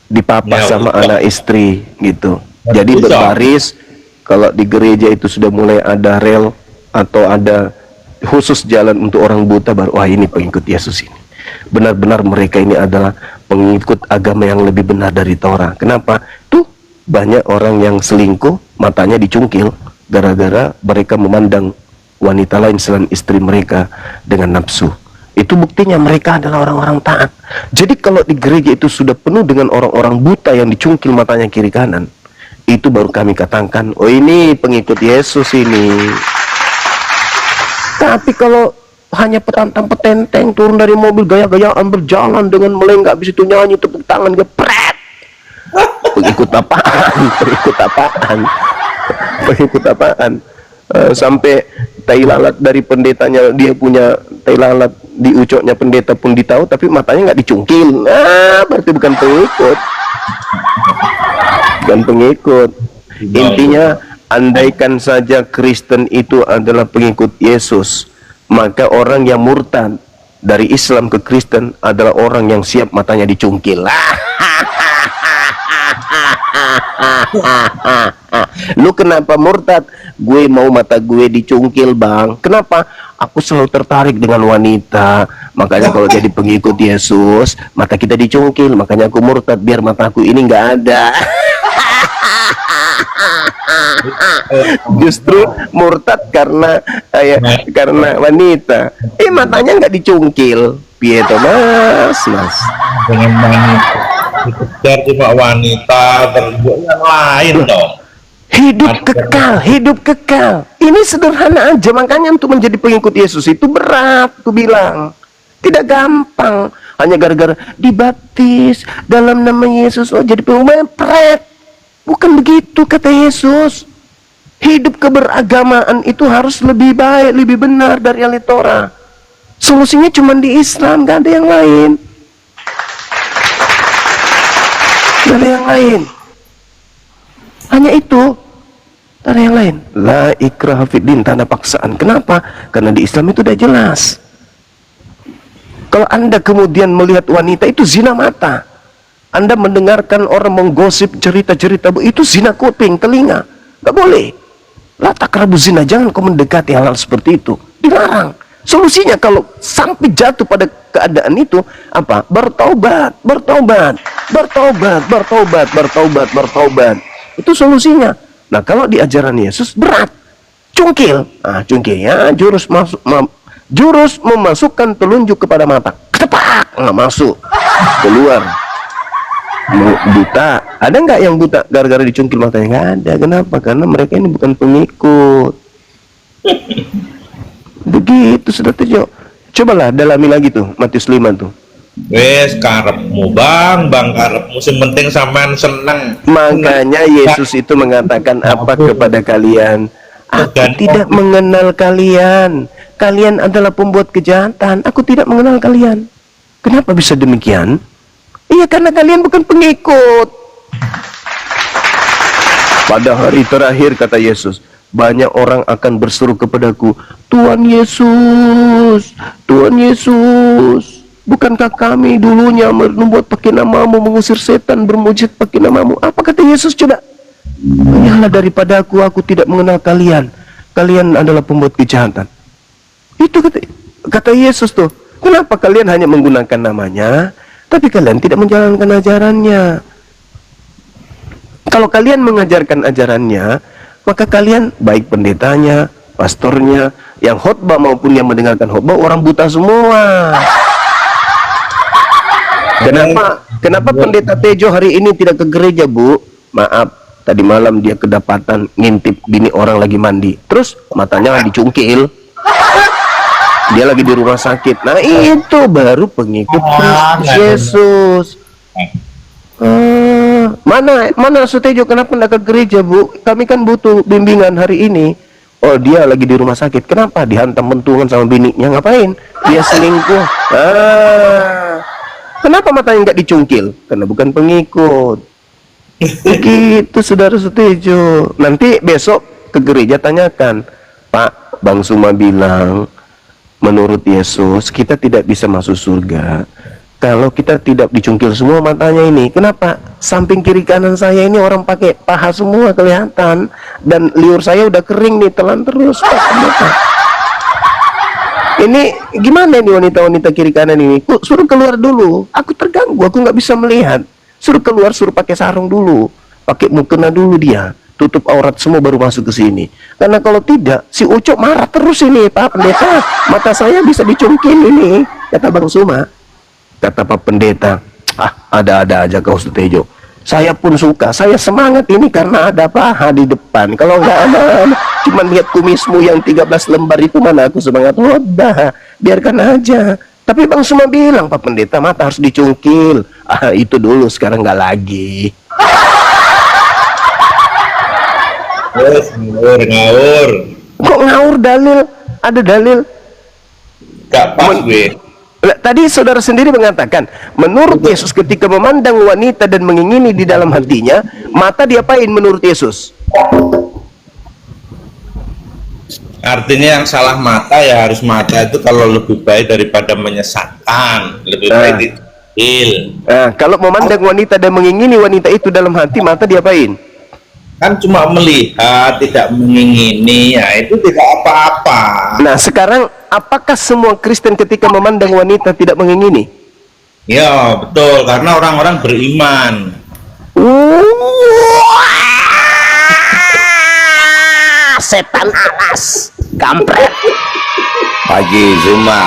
dipapas Ya, sama betul. anak istri gitu. Ya, Jadi betul. berbaris. Kalau di gereja itu sudah mulai ada rel atau ada khusus jalan untuk orang buta, baru wah ini pengikut Yesus ini. Benar-benar mereka ini adalah pengikut agama yang lebih benar dari Torah. Kenapa? Tuh banyak orang yang selingkuh, matanya dicungkil gara-gara mereka memandang wanita lain selain istri mereka dengan nafsu. Itu buktinya mereka adalah orang-orang taat. Jadi kalau di gereja itu sudah penuh dengan orang-orang buta yang dicungkil matanya kiri kanan, itu baru kami katakan, oh ini pengikut Yesus ini. Tapi kalau hanya petantang petenteng turun dari mobil gaya-gayaan berjalan dengan melenggak, habis itu nyanyi tepuk tangan gepret. Pengikut apaan? Pengikut apaan? Pengikut apaan? Sampai tai lalat dari pendetanya, dia punya tai lalat di ucoknya pendeta pun ditahu, tapi matanya nggak dicungkil. Berarti bukan pengikut. Bukan pengikut. Intinya, andaikan saja Kristen itu adalah pengikut Yesus, maka orang yang murtad dari Islam ke Kristen adalah orang yang siap matanya dicungkil. Lu kenapa murtad? Gue mau mata gue dicungkil, bang. Kenapa? Aku selalu tertarik dengan wanita. Makanya kalau jadi pengikut Yesus, mata kita dicungkil. Makanya aku murtad biar mataku ini nggak ada. Justru murtad karena karena wanita. Matanya nggak dicungkil. Piye to, mas? Dengan wanita dikejar cuma wanita, terbuat yang lain dong. Hidup kekal. Ini sederhana aja, makanya untuk menjadi pengikut Yesus itu berat, aku bilang. Tidak gampang. Hanya gara-gara dibaptis dalam nama Yesus, oh jadi pengikut. Bukan begitu kata Yesus. Hidup keberagamaan itu harus lebih baik, lebih benar dari ahli Torah. Solusinya cuma di Islam, gak ada yang lain. Gak ada yang lain. Hanya itu. Tak ada yang lain. La ikraha fiddin, tanda paksaan. Kenapa? Karena di Islam itu udah jelas. Kalau Anda kemudian melihat wanita, itu zina mata. Anda mendengarkan orang menggosip cerita-cerita, itu zina kuping, telinga. Gak boleh. La taqrabu zina, jangan kau mendekati hal-hal seperti itu. Dilarang. Solusinya kalau sampai jatuh pada keadaan itu, apa? Bertobat. Itu solusinya. Nah, kalau di ajaran Yesus berat. Cungkil. Cungkilnya jurus memasukkan telunjuk kepada mata. Ketepak, nggak masuk. Keluar. Buta. Ada nggak yang buta gara-gara dicungkil matanya? Nggak ada. Kenapa? Karena mereka ini bukan pengikut. Begitu sudah Tejo. Cobalah dalami lagi tuh Matius 5 tuh. Wes karepmu bang karepmu, yang penting sampean seneng. Makanya Yesus itu mengatakan apa kepada kalian? Aku tidak mengenal kalian. Kalian adalah pembuat kejahatan. Aku tidak mengenal kalian. Kenapa bisa demikian? Iya, karena kalian bukan pengikut. Pada hari terakhir, kata Yesus, banyak orang akan berseru kepadaku, Tuhan Yesus, Tuhan Yesus, bukankah kami dulunya membuat pakai namamu, mengusir setan, bermujizat pakai namamu? Apa kata Yesus coba? Pergilah daripada aku tidak mengenal kalian. Kalian adalah pembuat kejahatan. Itu kata Yesus tuh. Kenapa kalian hanya menggunakan namanya, tapi kalian tidak menjalankan ajarannya? Kalau kalian mengajarkan ajarannya, maka kalian, baik pendetanya, pastornya, yang khotbah maupun yang mendengarkan khotbah, orang buta semua. Kenapa pendeta Tejo hari ini tidak ke gereja, Bu? Maaf, tadi malam dia kedapatan ngintip bini orang lagi mandi. Terus matanya dicungkil. Dia lagi di rumah sakit. Nah, itu baru pengikut Kristus Yesus. Mana Sutejo, kenapa enggak ke gereja, Bu? Kami kan butuh bimbingan hari ini. Oh, dia lagi di rumah sakit. Kenapa? Dihantam bentungan sama bininya. Ngapain? Dia selingkuh. Kenapa matanya nggak dicungkil? Karena bukan pengikut. Begitu, Saudara Sutejo. Nanti besok ke gereja tanyakan, Pak, Bang Suma bilang, menurut Yesus kita tidak bisa masuk surga kalau kita tidak dicungkil semua matanya ini. Kenapa? Samping kiri kanan saya ini orang pakai paha semua kelihatan, dan liur saya udah kering nih, telan terus, Pak. Ini gimana nih wanita-wanita kiri kanan ini? Suruh keluar dulu. Aku terganggu, aku nggak bisa melihat. Suruh keluar, suruh pakai sarung dulu, pakai mukena dulu dia, tutup aurat semua baru masuk ke sini. Karena kalau tidak, si Ucok marah terus ini, Pak Pendeta. Mata saya bisa dicungkil ini, kata Bang Suma. Kata Pak Pendeta, ada-ada aja kau Sutejo. Saya pun suka, saya semangat ini karena ada paha di depan. Kalau nggak ada, cuma lihat kumismu yang 13 lembar itu, mana aku semangat. Udah, biarkan aja. Tapi Bang Suma bilang, Pak Pendeta, mata harus dicungkil. Itu dulu, sekarang nggak lagi. Ngawur. Kok ngawur dalil? Ada dalil. Gak pas gue. Tadi saudara sendiri mengatakan, menurut Yesus ketika memandang wanita dan mengingini di dalam hatinya, mata diapain menurut Yesus? Artinya yang salah mata ya harus mata itu kalau lebih baik daripada menyesatkan, lebih baik dicil. Kalau memandang wanita dan mengingini wanita itu dalam hati, mata diapain? Kan cuma melihat, tidak mengingini, ya itu tidak apa-apa. Nah sekarang, apakah semua Kristen ketika memandang wanita tidak mengingini? Ya betul, karena orang-orang beriman. Setan alas, kampret. Pagi Zuma,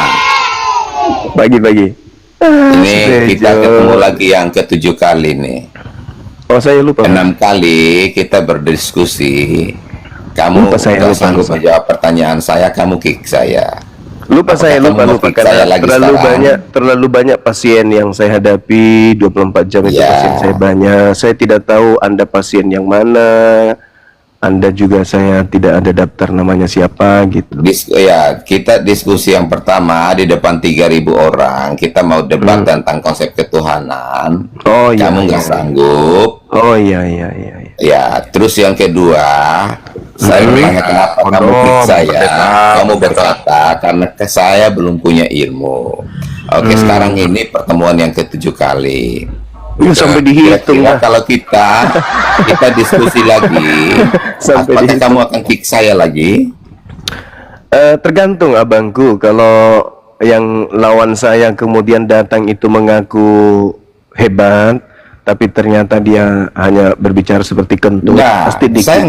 Bagi-bagi. ini kita ketemu lagi yang ke-7 kali nih. Oh, saya lupa. 6 kali kita berdiskusi. Kamu Lupa saya, nggak lupa, sanggup lupa. menjawab pertanyaan saya, kamu kick saya. Lupa. Apakah Saya kamu lupa mau kick karena saya lagi sekarang? terlalu banyak pasien yang saya hadapi 24 jam itu. Ya. Pasien saya banyak. Saya tidak tahu Anda pasien yang mana. Anda juga saya tidak ada daftar namanya siapa gitu. Kita diskusi yang pertama di depan 3.000 orang. Kita mau debat tentang konsep ketuhanan. Oh iya. Kamu nggak sanggup. Oh iya. Ya, terus yang kedua, saya bertanya kenapa kamu kick saya. Kamu berkata karena saya belum punya ilmu. Oke, sekarang ini pertemuan yang ke-7 kali. Sampai dihitung Kira-kira lah. kalau kita diskusi lagi, Sampai apakah dihitung. kamu akan kick saya lagi? Tergantung abangku. Kalau yang lawan saya kemudian datang itu mengaku hebat, tapi ternyata dia hanya berbicara seperti kentut, Nah, pasti dikit. saya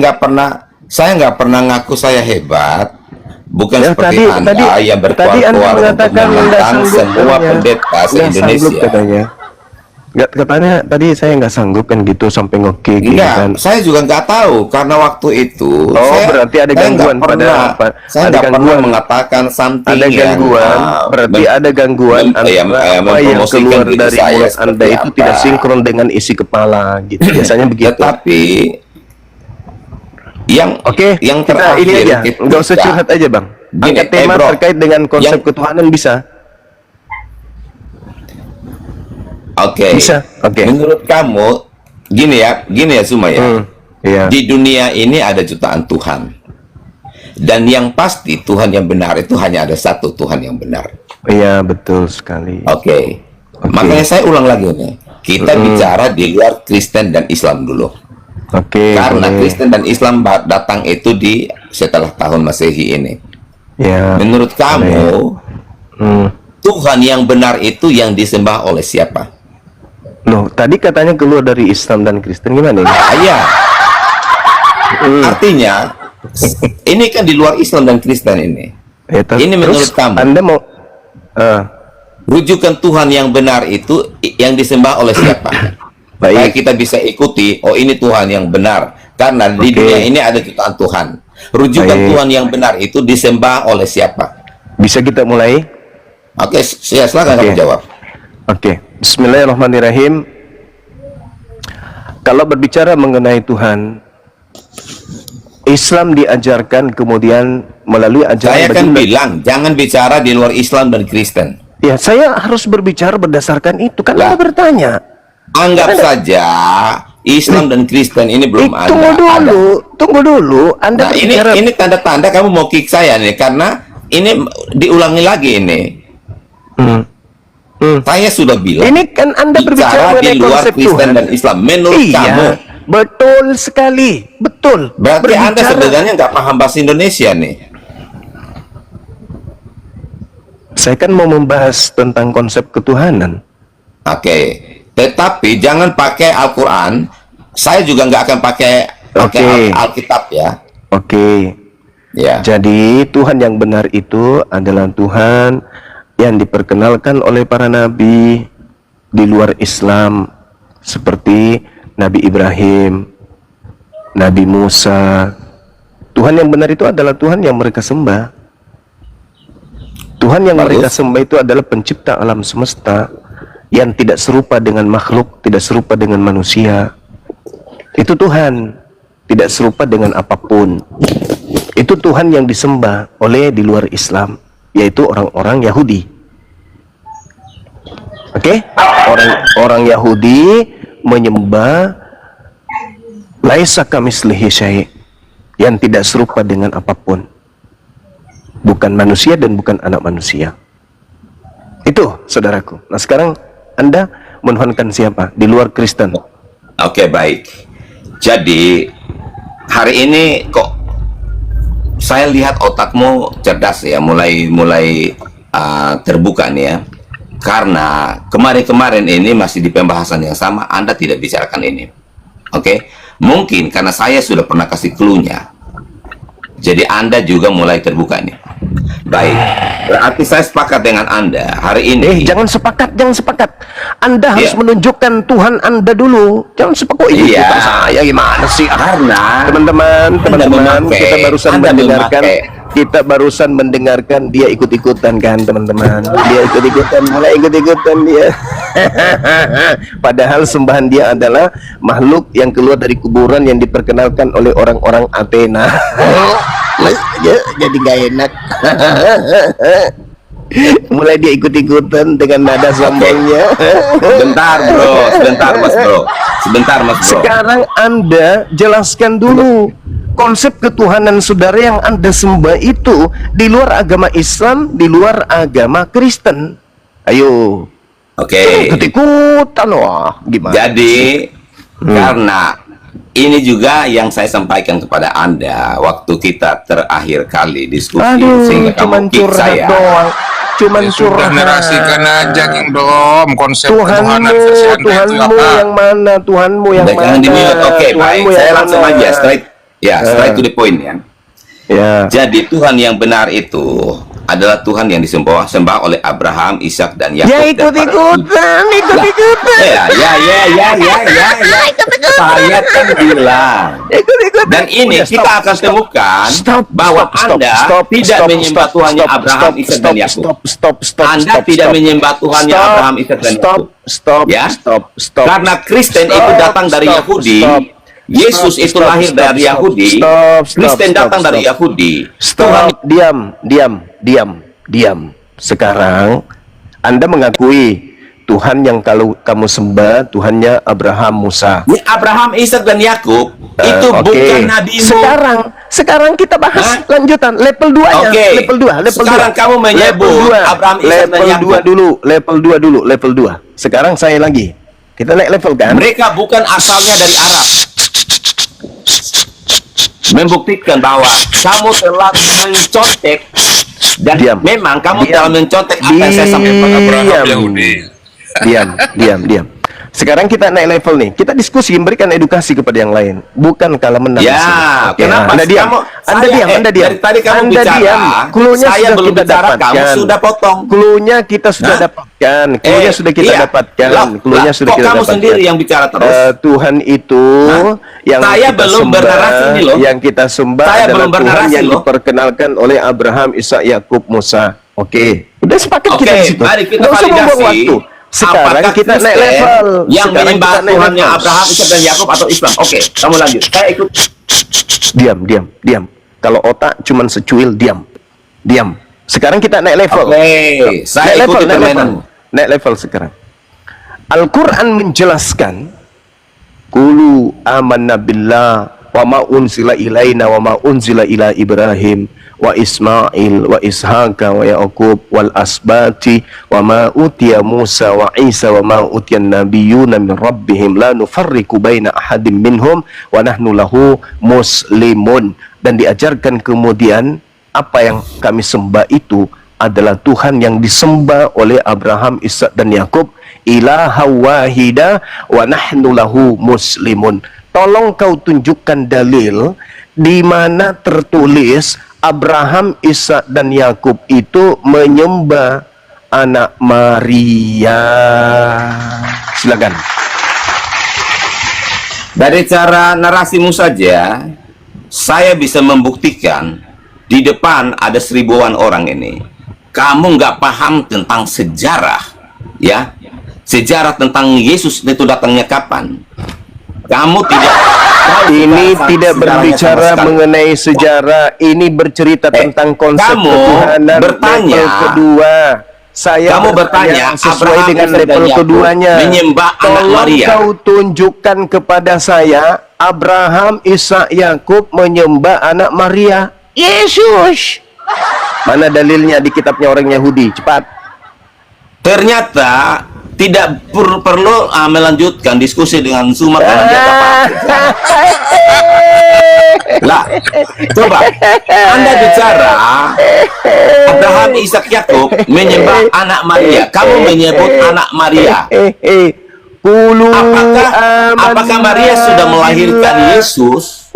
nggak pernah ngaku saya hebat. Bukan Ya, seperti Anda yang tadi Anda berkuar untuk mengatakan Anda menentang sanggup semua katanya. pendeta Nggak sanggup se-Indonesia. katanya. Nggak, katanya tadi saya nggak sanggup kan gitu sampai ngekik gitu Enggak, kan. saya juga nggak tahu karena waktu itu Berarti ada gangguan saya ada nggak pernah gangguan. mengatakan something Ada gangguan, berarti ada gangguan antara apa yang keluar diri dari saya mulut seperti Anda itu apa. tidak sinkron dengan isi kepala gitu. Biasanya begitu. Tetapi Oke, yang kita terakhir ini aja, nggak usah kita- curhat aja bang. Gini, Angkat tema bro, terkait dengan konsep yang- ketuhanan bisa. Oke. Bisa, oke. Menurut kamu, gini ya Suma ya. Iya. Di dunia ini ada jutaan Tuhan. Dan yang pasti Tuhan yang benar itu hanya ada satu Tuhan yang benar. Iya, betul sekali. Oke. Makanya saya ulang lagi nih. Kita bicara di luar Kristen dan Islam dulu. Oke. Karena boleh. Kristen dan Islam datang itu di setelah tahun Masehi ini. Ya. Menurut kamu, Hmm. Tuhan yang benar itu yang disembah oleh siapa? Loh, tadi katanya keluar dari Islam dan Kristen, gimana ini? Iya. Artinya, ini kan di luar Islam dan Kristen ini. Ya, Ini menurut terus kamu. Anda mau Rujukan Tuhan yang benar itu yang disembah oleh siapa? Supaya baik. kita bisa ikuti, oh ini Tuhan yang benar. Karena di Oke. dunia ini ada jutaan Tuhan. Rujukan Baik. Tuhan yang benar itu disembah oleh siapa? Bisa kita mulai? Oke, saya silakan Oke. kamu jawab. Oke. Bismillahirrahmanirrahim. Kalau berbicara mengenai Tuhan, Islam diajarkan kemudian melalui ajaran Saya kan baginda. bilang, jangan bicara di luar Islam dan Kristen. Ya, saya harus berbicara berdasarkan itu. Kan Lah. Anda bertanya. Anggap saja Islam dan Kristen ini belum ada. Tunggu dulu. Anda Nah, berbicara. ini tanda-tanda kamu mau kick saya nih, karena ini diulangi lagi ini. Hmm. Saya sudah bilang. Ini kan Anda berbicara bicara di mengenai luar konsep Kristen Tuhan. dan Islam. Menurut Iya, kamu, betul sekali. Betul. berarti Anda Berbicara- sebenarnya nggak paham bahasa Indonesia nih. Saya kan mau membahas tentang konsep ketuhanan. Oke, tetapi jangan pakai Al-Quran. Saya juga nggak akan pakai Oke. Alkitab ya. Oke. Ya. Jadi Tuhan yang benar itu adalah Tuhan yang diperkenalkan oleh para nabi di luar Islam, seperti Nabi Ibrahim, Nabi Musa. Tuhan yang benar itu adalah Tuhan yang mereka sembah. Tuhan yang Bagus. mereka sembah itu adalah pencipta alam semesta yang tidak serupa dengan makhluk, tidak serupa dengan manusia. Itu Tuhan, tidak serupa dengan apapun. Itu Tuhan yang disembah oleh di luar Islam, yaitu orang-orang Yahudi. Oke? Orang Yahudi menyembah laisa kamislihi syai', yang tidak serupa dengan apapun. Bukan manusia dan bukan anak manusia. Itu, saudaraku. Nah, sekarang Anda menuhankan siapa di luar Kristen? Oke, baik. Jadi hari ini kok saya lihat otakmu cerdas ya, mulai terbuka nih ya. Karena kemarin-kemarin ini masih di pembahasan yang sama, Anda tidak bicarakan ini. Oke, mungkin karena saya sudah pernah kasih clue-nya. Jadi Anda juga mulai terbuka nih. Baik, berarti saya sepakat dengan Anda hari ini. Jangan sepakat. Anda harus Iya. menunjukkan Tuhan Anda dulu. Jangan sepakat. Ini Iya. Tuhan saya gimana sih? Karena Teman-teman, memakai- kita barusan Anda mendengarkan. memakai- Kita barusan mendengarkan dia ikut-ikutan kan, teman-teman. Dia mulai ikut-ikutan dia. Padahal sembahan dia adalah makhluk yang keluar dari kuburan yang diperkenalkan oleh orang-orang Athena. Ya, jadi gak enak. Mulai dia ikut-ikutan dengan nada sombongnya. Sebentar mas bro. Sekarang Anda jelaskan dulu konsep ketuhanan saudara yang Anda sembah itu di luar agama Islam, di luar agama Kristen. Ayo. Oke. Ikut-ikutan, wah gimana? Jadi karena ini juga yang saya sampaikan kepada Anda waktu kita terakhir kali diskusi, Aduh, sehingga cuman kamu kick curhat saya. doang. Cuman Sudah narasikan aja King Dom konsep ketuhanan Tuhanmu, versi Anda itu Tuhanmu apa? yang mana? Tuhanmu yang Udah, mana? jangan di-mute. Oke, baik. Tuhanmu Saya yang langsung mana? aja straight to the point ya. Ya. Jadi Tuhan yang benar itu adalah Tuhan yang sembah oleh Abraham, Ishak dan Yakub. Ya dan para ikut-ikutan. Ya. Saya kan bilang. Ikut-ikutan. Dan ini Udah, kita akan temukan bahwa Anda tidak menyembah Tuhannya Abraham, Ishak dan Yakub. Anda tidak menyembah Tuhannya Abraham, Ishak dan Yakub. Ya? Karena Kristen itu datang dari Yahudi. Yesus itu lahir dari Yahudi. Kristen datang dari Yahudi. Stop, diam. Sekarang Anda mengakui Tuhan yang kalau kamu sembah Tuhannya Abraham, Musa. Ini Abraham, Ishak dan Yakub Itu Oke. bukan nabimu. Sekarang kita bahas Hah? lanjutan level 2-nya. Oke. Level 2, level Sekarang 2. kamu menyebut level 2. Abraham, Ishak, dan level Yakub. 2 dulu, level 2. Sekarang saya lagi. Kita naik level kan? Mereka bukan asalnya dari Arab. Membuktikan bahwa kamu telah mencontek dan Diam. memang kamu Diam. telah mencontek apa yang saya sampaikan. Abraham Yahudi. Diam. Sekarang kita naik level nih. Kita diskusi, memberikan edukasi kepada yang lain. Bukan kalah menang. Ya, Oke, kenapa Anda diam. Anda diam. Dari tadi kamu Anda bicara, diam. Cluenya saya sudah belum kita bicara, dapatkan. kamu sudah potong. Cluenya kita sudah Hah? dapatkan. Cluenya sudah kita Iya. dapatkan. Lah, Cluenya lah, sudah kok kita kamu dapatkan. sendiri yang bicara terus? Tuhan itu yang Saya kita belum sembah, bernarasi ini loh. yang kita sembah Saya adalah belum Tuhan bernarasi yang loh. diperkenalkan oleh Abraham, Ishak, Yakub, Musa. Oke, udah sepakat kita Oke, di situ. mari kita Nggak usah buang validasi. waktu. Sekarang Apakah kita naik Kristen level. yang Sekarang menyembah kita naik Tuhannya level. Abraham, Ishak, dan Yakub atau Islam? Oke, kamu lanjut. Saya ikut. Diam. Kalau otak cuman secuil, diam. Sekarang kita naik level. Oke, saya ikuti permainanmu. Naik level sekarang. Al-Quran menjelaskan, Qulu amanna billah wa ma unzila ilaina wa ma unzila ila Ibrahim wa Ismail wa Ishaqa wa Yaqub wal asbati wa ma utiya Musa wa Isa wa ma utiya nabiyyuna min rabbihim la nufarriqu baina ahadin minhum wa nahnu lahu muslimun. Dan diajarkan kemudian apa yang kami sembah itu adalah Tuhan yang disembah oleh Abraham, Ishak, dan Yakub, ilaha wahida wa nahnu lahu muslimun. Tolong kau tunjukkan dalil di mana tertulis Abraham, Ishak, dan Yakub itu menyembah anak Maria. Silakan. Dari cara narasimu saja, saya bisa membuktikan di depan ada seribuan orang ini. Kamu nggak paham tentang sejarah, ya? Sejarah tentang Yesus itu datangnya kapan? Kamu tidak tahu Ini sejarah- tidak sejarahnya berbicara sama sekali. mengenai sejarah. Ini bercerita tentang konsep kamu ketuhanan bertanya- level kedua. Saya Kamu bertanya, sesuai Abraham, dengan Ishak, dan level Yakub keduanya. menyembah anak Tolong Maria. kau tunjukkan kepada saya Abraham, Ishak, Yakub menyembah anak Maria, Yesus. Mana dalilnya di kitabnya orang Yahudi? Cepat. Ternyata tidak perlu melanjutkan diskusi dengan Sumar karena dia tak paham sejarah. Lah, coba Anda bicara Abraham, Ishak, Yakub menyembah anak Maria. Kamu menyebut anak Maria. Qulu Apakah Maria sudah melahirkan Yesus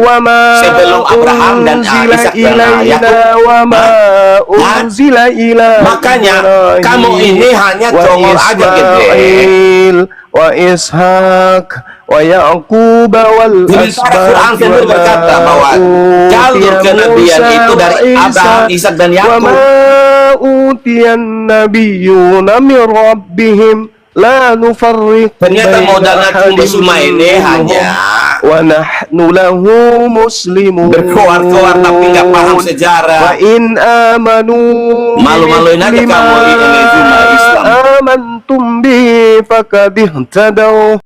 sebelum Abraham dan Ishak dan Yakub? Makanya kamu ini hanya congor aja gede. Wa Ishak wa Yaqub wal Sementara Quran sendiri berkata bahwa jalur kenabian itu dari Abraham, Ishak, dan Yakub. Wa ma utiyan nabiyyuna min rabbihim la nufarriqu Ternyata modalnya cuma semua ini hanya wa nahnu lahu muslimun. berkoar-koar tapi nggak paham Wa sejarah. in amanu Malu-maluin aja kamu ini cuma Islam. amantum bi faqad ihtadaw